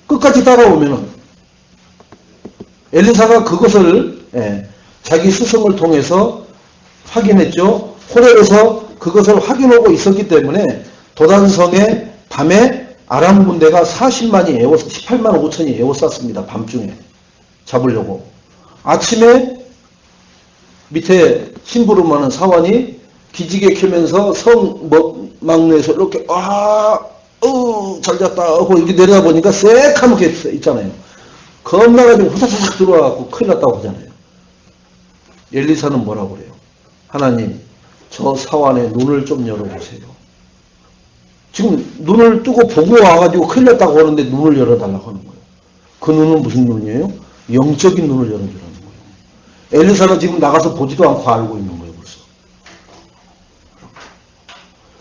끝까지 따라오면은 엘리사가 그것을 자기 스승을 통해서 확인했죠. 호렙에서 그것을 확인하고 있었기 때문에 도단성에 밤에 아람 군대가 40만이 18만 5천이 에워쌌습니다. 밤중에 잡으려고. 아침에 밑에 심부름하는 사원이 기지개 켜면서 성 막내에서 이렇게 잘 잤다 하고 이렇게 내려다보니까 새카맣게 있잖아요. 겁나가지고 후다닥 들어와갖고 큰일 났다고 하잖아요. 엘리사는 뭐라고 그래요? 하나님, 저 사환의 눈을 좀 열어보세요. 지금 눈을 뜨고 보고 와가지고 큰일 났다고 하는데 눈을 열어달라고 하는 거예요. 그 눈은 무슨 눈이에요? 영적인 눈을 열어주라는 거예요. 엘리사는 지금 나가서 보지도 않고 알고 있는 거예요. 벌써.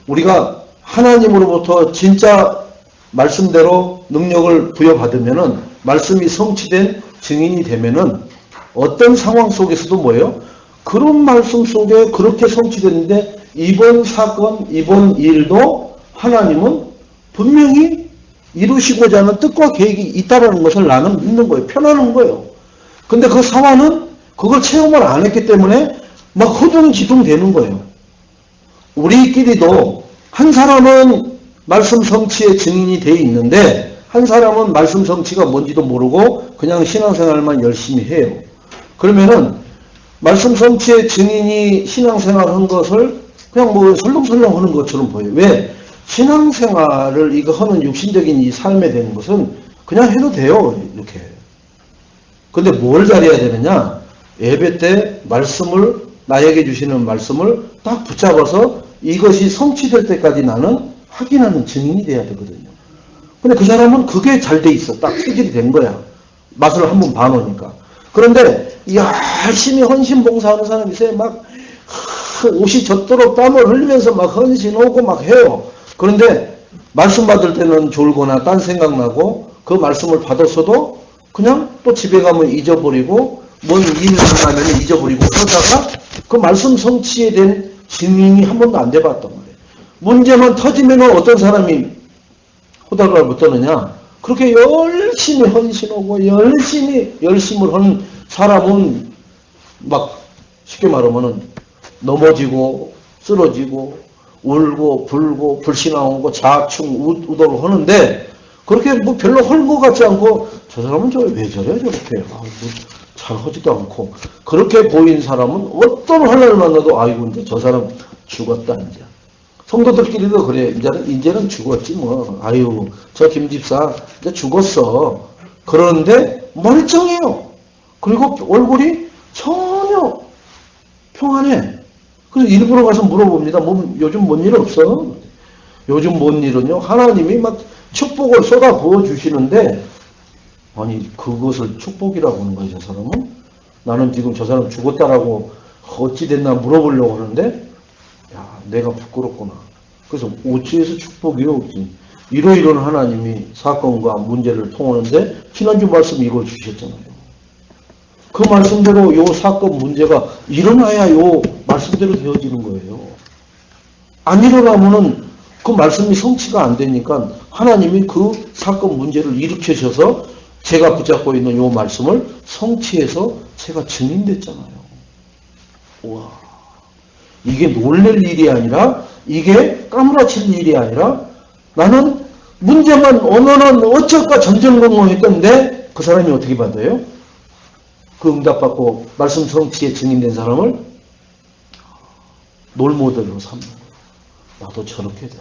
우리가 하나님으로부터 진짜 말씀대로 능력을 부여받으면은 말씀이 성취된 증인이 되면은 어떤 상황 속에서도 뭐예요? 그런 말씀 속에 그렇게 성취됐는데 이번 사건, 이번 일도 하나님은 분명히 이루시고자 하는 뜻과 계획이 있다는 것을 나는 믿는 거예요. 편안한 거예요. 근데 그 사화는 그걸 체험을 안 했기 때문에 막 허둥지둥 되는 거예요. 우리끼리도 한 사람은 말씀 성취의 증인이 되어 있는데 한 사람은 말씀 성취가 뭔지도 모르고 그냥 신앙생활만 열심히 해요. 그러면은 말씀 성취의 증인이 신앙생활 한 것을 그냥 뭐 설렁설렁 하는 것처럼 보여요. 왜? 신앙생활을 이거 하는 육신적인 이 삶에 대한 것은 그냥 해도 돼요. 이렇게. 근데 뭘 잘해야 되느냐? 예배 때 말씀을 나에게 주시는 말씀을 딱 붙잡아서 이것이 성취될 때까지 나는 확인하는 증인이 돼야 되거든요. 근데 그 사람은 그게 잘 돼 있어. 딱 체질이 된 거야. 맛을 한번 봐놓으니까. 그런데 열심히 헌신봉사하는 사람이 있어요. 막 옷이 젖도록 땀을 흘리면서 막 헌신하고 막 해요. 그런데 말씀 받을 때는 졸거나 딴 생각나고 그 말씀을 받았어도 그냥 또 집에 가면 잊어버리고 뭔 일을 하면 잊어버리고 그러다가 그 말씀 성취에 대한 증인이 한 번도 안 돼봤단 말이에요. 문제만 터지면 어떤 사람이 호달갑을 못 떠느냐? 그렇게 열심히 헌신하고 열심을 하는 사람은 막 쉽게 말하면은 넘어지고 쓰러지고 울고 불고 불신하고 자충 우도를 하는데 그렇게 뭐 별로 헐 것 같지 않고 저 사람은 왜 저래 저렇게 잘하지도 않고 그렇게 보인 사람은 어떤 하나를 만나도 아이고 이제 저 사람 죽었다 이제 성도들끼리도 그래 이제는 죽었지 뭐 아유 저 김집사 이제 죽었어 그런데 멀쩡해요. 그리고 얼굴이 전혀 평안해. 그래서 일부러 가서 물어봅니다. 뭐 요즘 뭔 일 없어? 요즘 뭔 일은요? 하나님이 막 축복을 쏟아 부어 주시는데 아니 그것을 축복이라고 하는 거예요. 저 사람은? 나는 지금 저 사람 죽었다라고 어찌 됐나 물어보려고 하는데 야 내가 부끄럽구나. 그래서 어찌해서 축복이요? 이러이러한 하나님이 사건과 문제를 통하는데 지난주 말씀 이걸 주셨잖아요. 그 말씀대로 요 사건 문제가 일어나야 요 말씀대로 되어지는 거예요. 안 일어나면은 그 말씀이 성취가 안 되니까 하나님이 그 사건 문제를 일으키셔서 제가 붙잡고 있는 요 말씀을 성취해서 제가 증인됐잖아요. 와, 이게 놀랄 일이 아니라 이게 까무라칠 일이 아니라 나는 문제만 오면은 어쩔까 전전긍긍했던데 그 사람이 어떻게 받아요? 그 응답받고 말씀 성취에 증인된 사람을 롤모델로 삼는 거예요. 나도 저렇게 돼.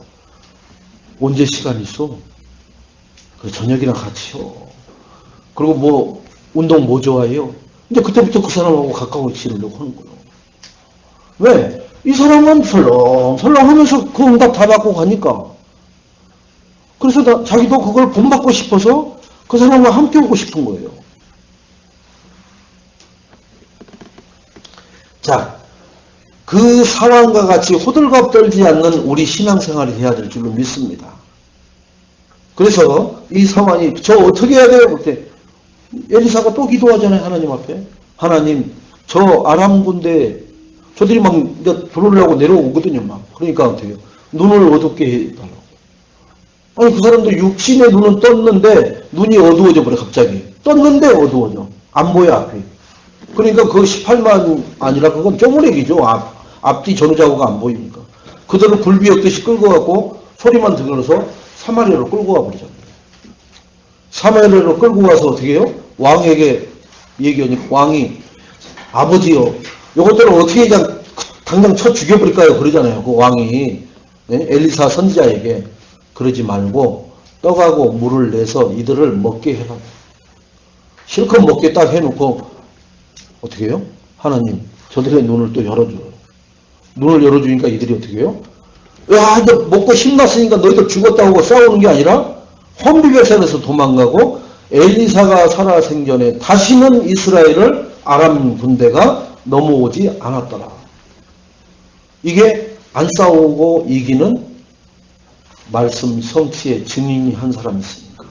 언제 시간 있어? 그래 저녁이랑 같이요. 그리고 뭐 운동 뭐 좋아해요? 이제 그때부터 그 사람하고 가까워지려고 하는 거예요. 왜? 이 사람은 설렁설렁 하면서 그 응답 다 받고 가니까. 그래서 자기도 그걸 본받고 싶어서 그 사람과 함께 오고 싶은 거예요. 자, 그 상황과 같이 호들갑 떨지 않는 우리 신앙생활이 돼야 될 줄로 믿습니다. 그래서 이 상황이 저 어떻게 해야 돼요? 그때 엘리사가 또 기도하잖아요. 하나님 앞에. 하나님 저 아람 군대 저들이 막 들어오려고 내려오거든요. 막. 그러니까 어떻게 해요? 눈을 어둡게 해달라고. 아니 그 사람도 육신의 눈은 떴는데 눈이 어두워져 버려 갑자기. 떴는데 어두워져. 안 보여 앞이. 그러니까 그 18만 아니라 그건 쪼무레기죠. 앞뒤 전후좌우가 안 보이니까. 그들을 굴비역듯이 끌고 가고 소리만 들려서 사마리아로 끌고 가버리잖아요. 사마리아로 끌고 가서 어떻게 해요? 왕에게 얘기하니까 왕이 아버지요. 요것들을 어떻게 그냥 당장 쳐 죽여버릴까요? 그러잖아요. 그 왕이 네? 엘리사 선지자에게 그러지 말고 떡하고 물을 내서 이들을 먹게 해라. 실컷 먹게 딱 해놓고 어떻게 해요? 하나님 저들의 눈을 또 열어줘요. 눈을 열어주니까 이들이 어떻게 해요? 야, 너 먹고 힘났으니까 너희들 죽었다고 싸우는 게 아니라 혼비백산에서 도망가고 엘리사가 살아생전에 다시는 이스라엘을 아람 군대가 넘어오지 않았더라. 이게 안 싸우고 이기는 말씀 성취의 증인이 한 사람이 있으니까.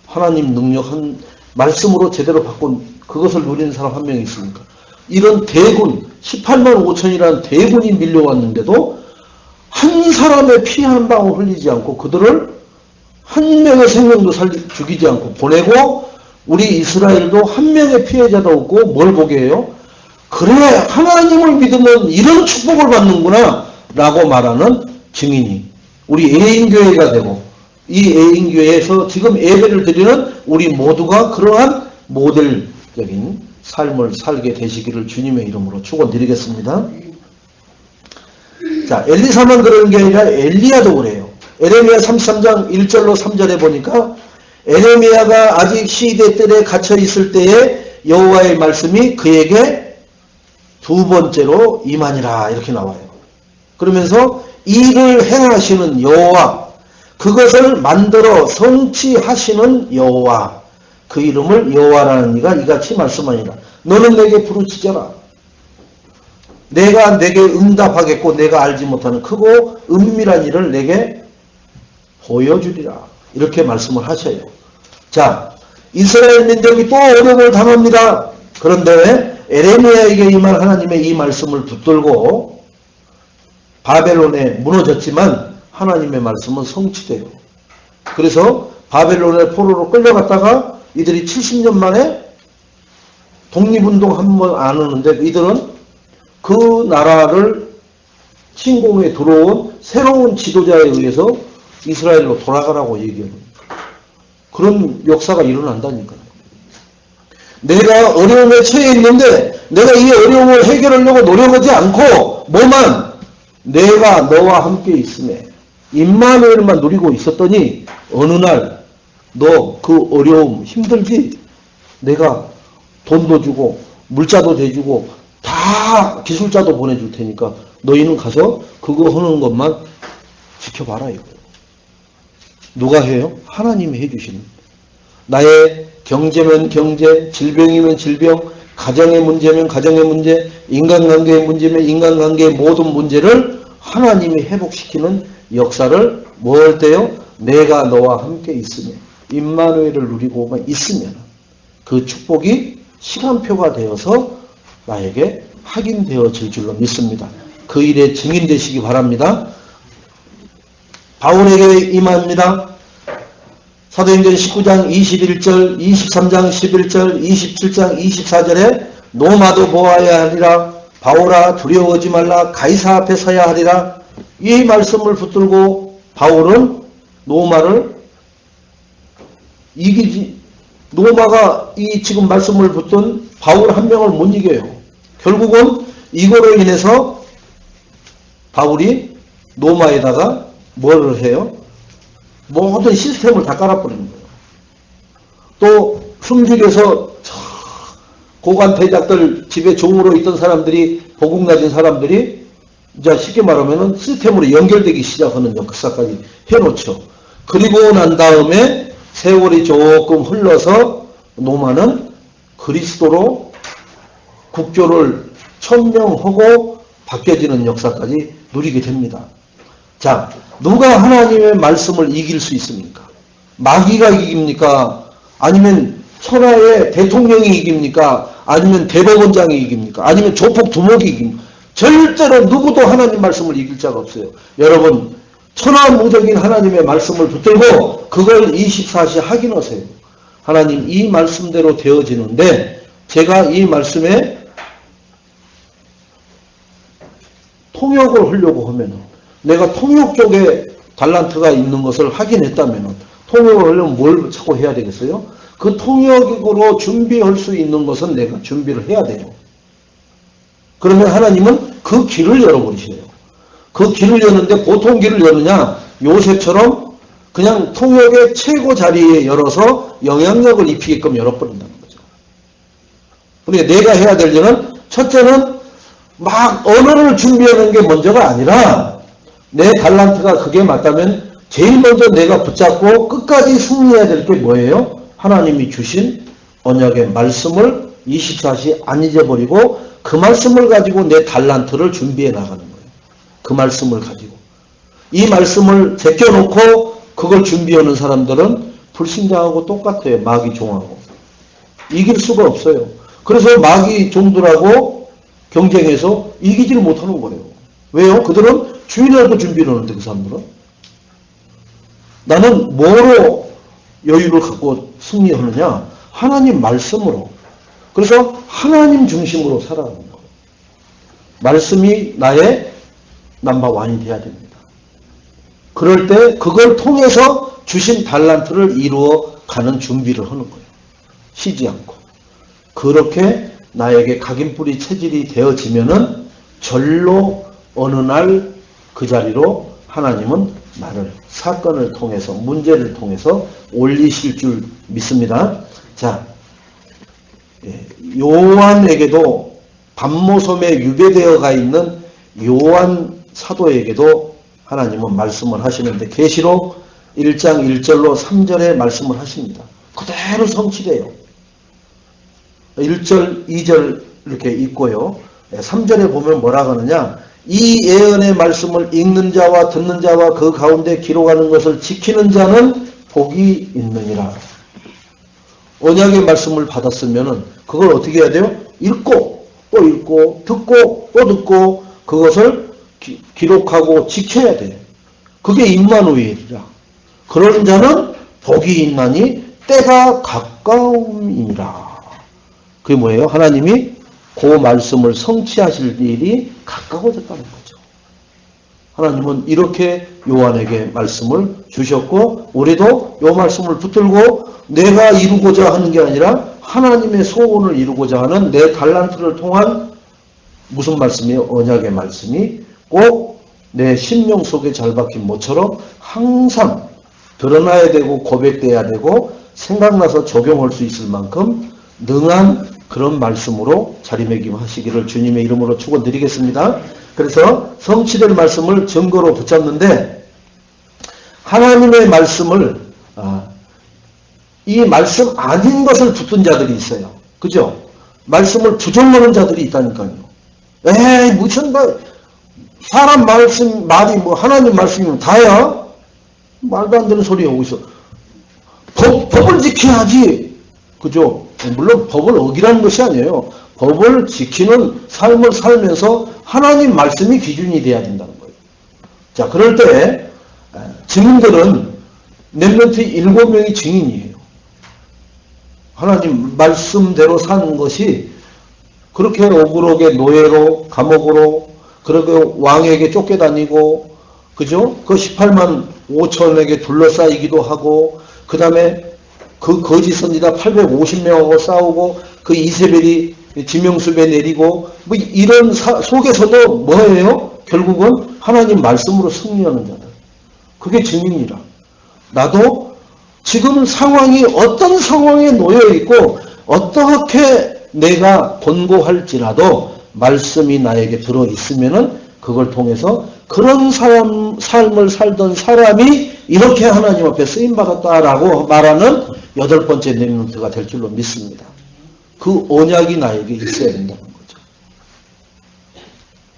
하나님 능력 한 말씀으로 제대로 바꾼 그것을 누리는 사람 한 명이 있으니까. 이런 대군 18만 5천이라는 대군이 밀려왔는데도 한 사람의 피 한 방울 흘리지 않고 그들을 한 명의 생명도 죽이지 않고 보내고 우리 이스라엘도 한 명의 피해자도 없고 뭘 보게 해요? 그래 하나님을 믿으면 이런 축복을 받는구나 라고 말하는 증인이 우리 애인교회가 되고 이 애인교회에서 지금 예배를 드리는 우리 모두가 그러한 모델적인 삶을 살게 되시기를 주님의 이름으로 축원드리겠습니다. 자, 엘리사만 그러는 게 아니라 엘리야도 그래요. 에레미야 33장 1절로 3절에 보니까 에레미야가 아직 시대 뜰에 갇혀 있을 때에 여호와의 말씀이 그에게 두 번째로 임하니라 이렇게 나와요. 그러면서 이를 행하시는 여호와 그것을 만들어 성취하시는 여호와 그 이름을 여호와라는 이가 이같이 말씀하니라. 너는 내게 부르짖어라. 내가 내게 응답하겠고 내가 알지 못하는 크고 은밀한 일을 내게 보여주리라. 이렇게 말씀을 하셔요. 자, 이스라엘 민족이 또 어려움을 당합니다. 그런데 에레미야에게 임한 하나님의 이 말씀을 붙들고 바벨론에 무너졌지만 하나님의 말씀은 성취돼요. 그래서 바벨론의 포로로 끌려갔다가 이들이 70년 만에 독립운동 한 번 안 하는데 이들은 그 나라를 침공에 들어온 새로운 지도자에 의해서 이스라엘로 돌아가라고 얘기해요. 그런 역사가 일어난다니까요. 내가 어려움에 처해 있는데 내가 이 어려움을 해결하려고 노력하지 않고 뭐만 내가 너와 함께 있음에 임마누엘만 누리고 있었더니 어느 날 너 그 어려움 힘들지? 내가 돈도 주고 물자도 대주고 다 기술자도 보내줄 테니까 너희는 가서 그거 하는 것만 지켜봐라 이거예요. 누가 해요? 하나님이 해주시는. 나의 경제면 경제, 질병이면 질병, 가정의 문제면 가정의 문제, 인간관계의 문제면 인간관계의 모든 문제를 하나님이 회복시키는 역사를 뭐 할 때요? 내가 너와 함께 있으면, 임마누엘을 누리고만 있으면 그 축복이 시간표가 되어서 나에게 확인되어질 줄로 믿습니다. 그 일에 증인되시기 바랍니다. 바울에게 임합니다. 사도행전 19장 21절, 23장 11절, 27장 24절에 노마도 보아야 하리라, 바울아 두려워하지 말라, 가이사 앞에 서야 하리라. 이 말씀을 붙들고 바울은 노마를 이기지, 노마가 이 지금 말씀을 붙든 바울 한 명을 못 이겨요. 결국은 이거로 인해서 바울이 노마에다가 뭐를 해요? 모든 시스템을 다 깔아버리는 거예요. 또 숨죽여서 고관 대작들 집에 종으로 있던 사람들이, 보국 낮은 사람들이 이제 쉽게 말하면 시스템으로 연결되기 시작하는 역사까지 해놓죠. 그리고 난 다음에 세월이 조금 흘러서 노마는 그리스도로 국교를 천명하고 바뀌어지는 역사까지 누리게 됩니다. 자, 누가 하나님의 말씀을 이길 수 있습니까? 마귀가 이깁니까? 아니면 천하의 대통령이 이깁니까? 아니면 대법원장이 이깁니까? 아니면 조폭 두목이 이깁니까? 절대로 누구도 하나님 말씀을 이길 자가 없어요. 여러분, 천하무적인 하나님의 말씀을 붙들고 그걸 24시 확인하세요. 하나님 이 말씀대로 되어지는데 제가 이 말씀에 통역을 하려고 하면은, 내가 통역 쪽에 달란트가 있는 것을 확인했다면은 통역을 하려면 뭘 자꾸 해야 되겠어요? 그 통역으로 준비할 수 있는 것은 내가 준비를 해야 돼요. 그러면 하나님은 그 길을 열어버리세요. 그 길을 여는데 보통 길을 여느냐? 요셉처럼 그냥 통역의 최고 자리에 열어서 영향력을 입히게끔 열어버린다는 거죠. 그러니까 내가 해야 될 일은, 첫째는 막 언어를 준비하는 게 먼저가 아니라 내 달란트가 그게 맞다면 제일 먼저 내가 붙잡고 끝까지 승리해야 될 게 뭐예요? 하나님이 주신 언약의 말씀을 24시 안 잊어버리고 그 말씀을 가지고 내 달란트를 준비해 나가는 거예요. 그 말씀을 가지고. 이 말씀을 제껴놓고 그걸 준비하는 사람들은 불신자하고 똑같아요. 마귀 종하고. 이길 수가 없어요. 그래서 마귀 종들하고 경쟁해서 이기지를 못하는 거예요. 왜요? 그들은 주일날도 준비를 하는데 그 사람들은. 나는 뭐로 여유를 갖고 승리하느냐? 하나님 말씀으로. 그래서 하나님 중심으로 살아가는 거예요. 말씀이 나의 넘버원이 돼야 됩니다. 그럴 때 그걸 통해서 주신 달란트를 이루어 가는 준비를 하는 거예요. 쉬지 않고. 그렇게 나에게 각인뿌리 체질이 되어지면은 절로 어느 날 그 자리로 하나님은 나를 사건을 통해서, 문제를 통해서 올리실 줄 믿습니다. 자, 요한에게도 반모섬에 유배되어 가 있는 요한 사도에게도 하나님은 말씀을 하시는데 계시록 1장 1절로 3절에 말씀을 하십니다. 그대로 성취돼요. 1절, 2절 이렇게 있고요. 3절에 보면 뭐라고 하느냐. 이 예언의 말씀을 읽는 자와 듣는 자와 그 가운데 기록하는 것을 지키는 자는 복이 있느니라. 언약의 말씀을 받았으면은 그걸 어떻게 해야 돼요? 읽고 또 읽고 듣고 또 듣고 그것을 기록하고 지켜야 돼요. 그게 임마누엘이라. 그러는 자는 복이 있나니 때가 가까움이니라. 그게 뭐예요? 하나님이 그 말씀을 성취하실 일이 가까워졌다는 거죠. 하나님은 이렇게 요한에게 말씀을 주셨고 우리도 요 말씀을 붙들고 내가 이루고자 하는 게 아니라 하나님의 소원을 이루고자 하는 내 달란트를 통한 무슨 말씀이에요? 언약의 말씀이 꼭 내 심령 속에 잘 박힌 모처럼 항상 드러나야 되고 고백돼야 되고 생각나서 적용할 수 있을 만큼 능한 그런 말씀으로 자리매김하시기를 주님의 이름으로 축원드리겠습니다. 그래서 성취될 말씀을 증거로 붙잡는데 하나님의 말씀을 이 말씀 아닌 것을 붙든 자들이 있어요. 그죠? 말씀을 부정하는 자들이 있다니까요. 에이 무슨 사람 말이 뭐 하나님 말씀이면 다야? 말도 안 되는 소리 하고 있어. 법을 지켜야지. 그죠? 물론 법을 어기라는 것이 아니에요. 법을 지키는 삶을 살면서 하나님 말씀이 기준이 돼야 된다는 거예요. 자, 그럴 때 증인들은 렘넌트 7명이 증인이에요. 하나님 말씀대로 사는 것이 그렇게 억울하게 노예로 감옥으로 그렇게 왕에게 쫓겨다니고 그죠? 그 18만 5천에게 둘러싸이기도 하고 그 다음에 그 거짓 선지자 850명하고 싸우고 그 이세벨이 지명수배 내리고 뭐 이런 속에서도 뭐예요? 결국은 하나님 말씀으로 승리하는 자들. 그게 증인이라. 나도 지금 상황이 어떤 상황에 놓여 있고 어떻게 내가 권고할지라도 말씀이 나에게 들어 있으면은 그걸 통해서 그런 삶을 살던 사람이 이렇게 하나님 앞에 쓰임받았다라고 말하는 8번째 렘넌트가 될 줄로 믿습니다. 그 언약이 나에게 있어야 된다는 거죠.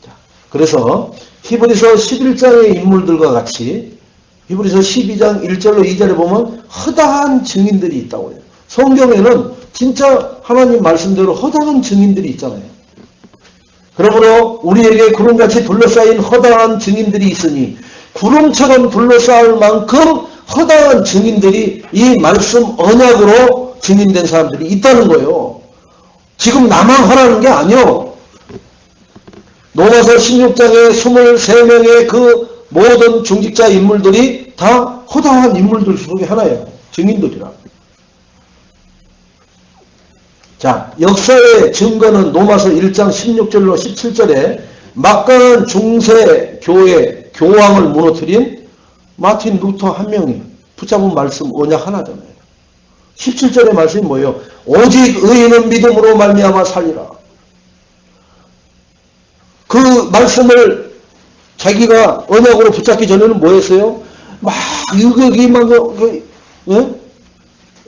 자, 그래서 히브리서 11장의 인물들과 같이 히브리서 12장 1절로 2절에 보면 허다한 증인들이 있다고 해요. 성경에는 진짜 하나님 말씀대로 허다한 증인들이 있잖아요. 그러므로 우리에게 구름같이 둘러싸인 허다한 증인들이 있으니 구름처럼 둘러싸일 만큼 허다한 증인들이 이 말씀 언약으로 증인된 사람들이 있다는 거예요. 지금 나만 허라는 게 아니요. 로마서 16장에 23명의 그 모든 중직자 인물들이 다 허다한 인물들 중에 하나예요. 증인들이라. 자, 역사의 증거는 로마서 1장 16절로 17절에 막강한 중세 교회 교황을 무너뜨린 마틴 루터 한 명이 붙잡은 말씀 언약 하나잖아요. 17절의 말씀이 뭐예요? 오직 의인은 믿음으로 말미암아 살리라. 그 말씀을 자기가 언약으로 붙잡기 전에는 뭐 했어요? 막 여기 막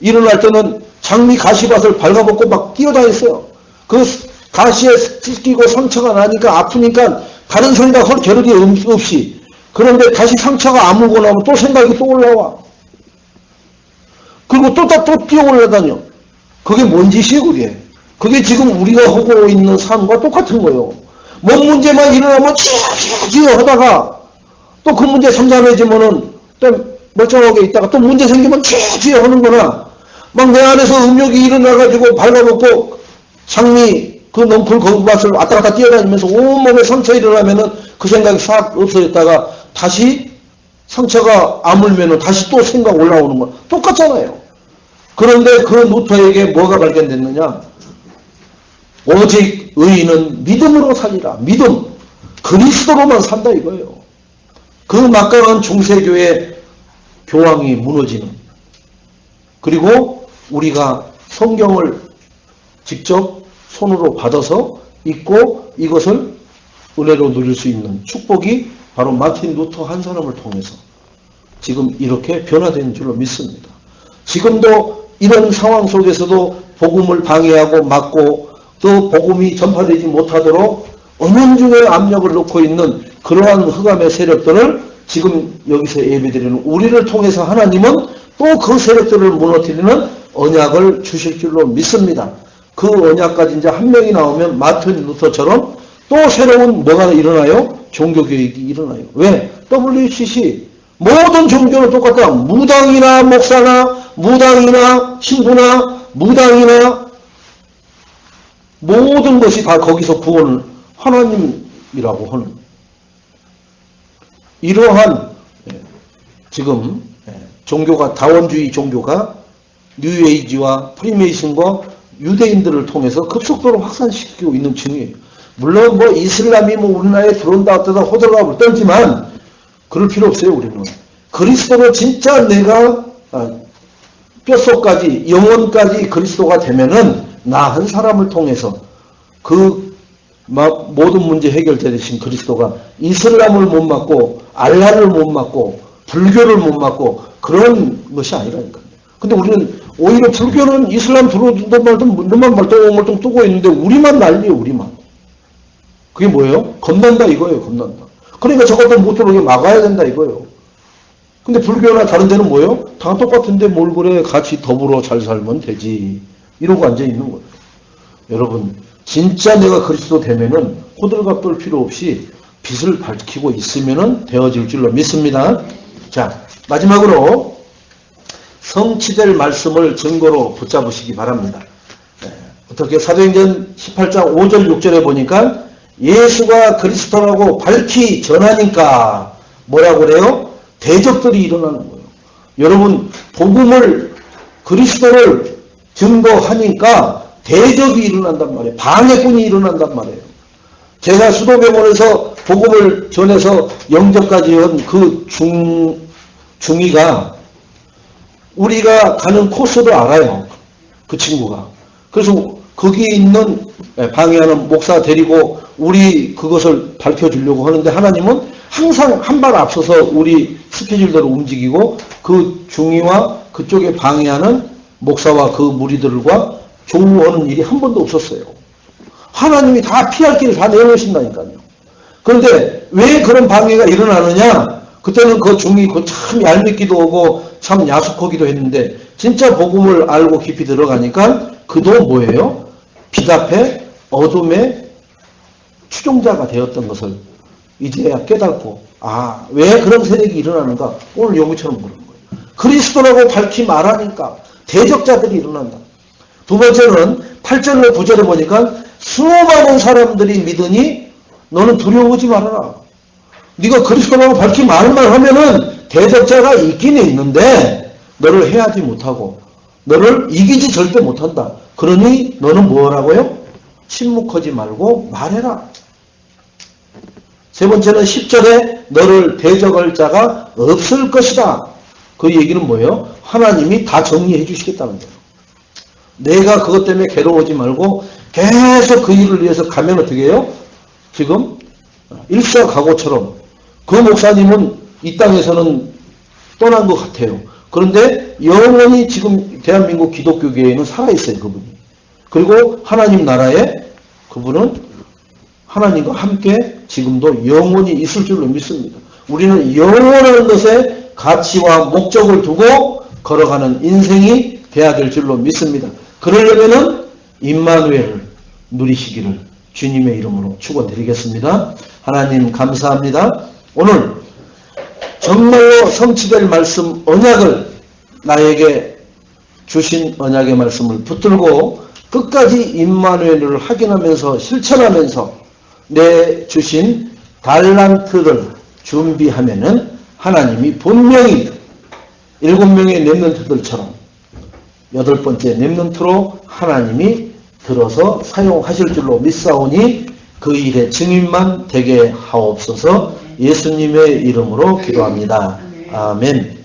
일어날 때는 장미 가시밭을 발가벗고 막 뛰어다녔어요. 그 가시에 찢기고 상처가 나니까 아프니까 다른 생각 할 겨를이 없이. 그런데 다시 상처가 아물고 나면 또 생각이 또 올라와. 그리고 또 뛰어 올라다녀. 그게 뭔 짓이에요, 그게? 그게 지금 우리가 하고 있는 삶과 똑같은 거예요. 뭔 문제만 일어나면 찌어 하다가 또 그 문제 삼삼해지면은 또 멀쩡하게 있다가 또 문제 생기면 찌어 하는 거나 막 내 안에서 음욕이 일어나가지고 발라먹고 장미 그 넝쿨 거북밭을 왔다 갔다 뛰어다니면서 온몸에 상처 일어나면은 그 생각이 싹 없어졌다가 다시 상처가 아물면은 다시 또 생각 올라오는 거 똑같잖아요. 그런데 그 루터에게 뭐가 발견됐느냐? 오직 의인은 믿음으로 살리라. 믿음. 그리스도로만 산다 이거예요. 그 막강한 중세교회 교황이 무너지는. 그리고 우리가 성경을 직접 손으로 받아서 읽고 이것을 은혜로 누릴 수 있는 축복이 바로 마틴 루터 한 사람을 통해서 지금 이렇게 변화된 줄로 믿습니다. 지금도 이런 상황 속에서도 복음을 방해하고 막고 또 복음이 전파되지 못하도록 은연중에 압력을 놓고 있는 그러한 흑암의 세력들을 지금 여기서 예배드리는 우리를 통해서 하나님은 또 그 세력들을 무너뜨리는 언약을 주실 줄로 믿습니다. 그 언약까지 이제 한 명이 나오면 마틴 루터처럼 또 새로운 뭐가 일어나요? 종교개혁이 일어나요. 왜? WCC 모든 종교는 똑같다. 무당이나 목사나 무당이나 신부나 무당이나 모든 것이 다 거기서 구원을 하나님이라고 하는 이러한 지금 종교가 다원주의 종교가 뉴에이지와 프리메이슨과 유대인들을 통해서 급속도로 확산시키고 있는 중이에요. 물론 뭐 이슬람이 뭐 우리나라에 들어온다 어쩌다 호들갑을 떨지만 그럴 필요 없어요. 우리는 그리스도로 진짜 내가 뼛속까지 영혼까지 그리스도가 되면은 나 한 사람을 통해서 그 모든 문제 해결되신 그리스도가 이슬람을 못 맡고 알라를 못 맡고 불교를 못 맡고 그런 것이 아니라니까요. 근데 우리는 오히려 불교는 이슬람 들어온단 말도 눈만 말똥말똥 뜨고 있는데 우리만 난리예요. 우리만. 그게 뭐예요? 겁난다 이거예요. 겁난다. 그러니까 저것들 못 들어오게 막아야 된다 이거예요. 근데 불교나 다른 데는 뭐예요? 다 똑같은데 뭘 그래 같이 더불어 잘 살면 되지. 이러고 앉아있는 거예요. 여러분 진짜 내가 그리스도 되면은 호들갑 떨 필요 없이 빛을 밝히고 있으면은 되어질 줄로 믿습니다. 자, 마지막으로 성취될 말씀을 증거로 붙잡으시기 바랍니다. 어떻게 사도행전 18장 5절 6절에 보니까 예수가 그리스도라고 밝히 전하니까 뭐라고 그래요? 대적들이 일어나는 거예요. 여러분 복음을 그리스도를 증거하니까 대적이 일어난단 말이에요. 방해꾼이 일어난단 말이에요. 제가 수도병원에서 복음을 전해서 영접까지 한 그 중이가 우리가 가는 코스도 알아요. 그 친구가. 그래서 거기 있는 방해하는 목사 데리고 우리 그것을 밝혀주려고 하는데 하나님은 항상 한 발 앞서서 우리 스케줄대로 움직이고 그 중위와 그쪽에 방해하는 목사와 그 무리들과 조우하는 일이 한 번도 없었어요. 하나님이 다 피할 길을 다 내놓으신다니까요. 그런데 왜 그런 방해가 일어나느냐? 그때는 그 중이 참 얄밉기도 하고 참 야속하기도 했는데 진짜 복음을 알고 깊이 들어가니까 그도 뭐예요? 빛 앞에 어둠의 추종자가 되었던 것을 이제야 깨닫고 왜 그런 세력이 일어나는가? 오늘 연구처럼 보는 거예요. 그리스도라고 밝히 말하니까 대적자들이 일어난다. 두 번째는 8절로 9절에 보니까 수많은 사람들이 믿으니 너는 두려워하지 말아라. 네가 그리스도라고 밝히 말만 하면은 대적자가 있긴 있는데 너를 해하지 못하고 너를 이기지 절대 못한다. 그러니 너는 뭐라고요? 침묵하지 말고 말해라. 세 번째는 10절에 너를 대적할 자가 없을 것이다. 그 얘기는 뭐예요? 하나님이 다 정리해 주시겠다는 거예요. 내가 그것 때문에 괴로워하지 말고 계속 그 일을 위해서 가면 어떻게 해요? 지금 일사각오처럼 그 목사님은 이 땅에서는 떠난 것 같아요. 그런데 영원히 지금 대한민국 기독교계에는 살아있어요. 그분이. 그리고 하나님 나라에 그분은 하나님과 함께 지금도 영원히 있을 줄로 믿습니다. 우리는 영원한 것에 가치와 목적을 두고 걸어가는 인생이 돼야 될 줄로 믿습니다. 그러려면은 임마누엘을 누리시기를 주님의 이름으로 축원드리겠습니다. 하나님 감사합니다. 오늘 정말로 성취될 말씀 언약을 나에게 주신 언약의 말씀을 붙들고 끝까지 임마누엘을 확인하면서 실천하면서 내 주신 달란트를 준비하면은 하나님이 분명히 7명의 렘넌트들처럼 8번째 렘넌트로 하나님이 들어서 사용하실 줄로 믿사오니 그 일의 증인만 되게 하옵소서. 예수님의 이름으로 기도합니다. 아멘.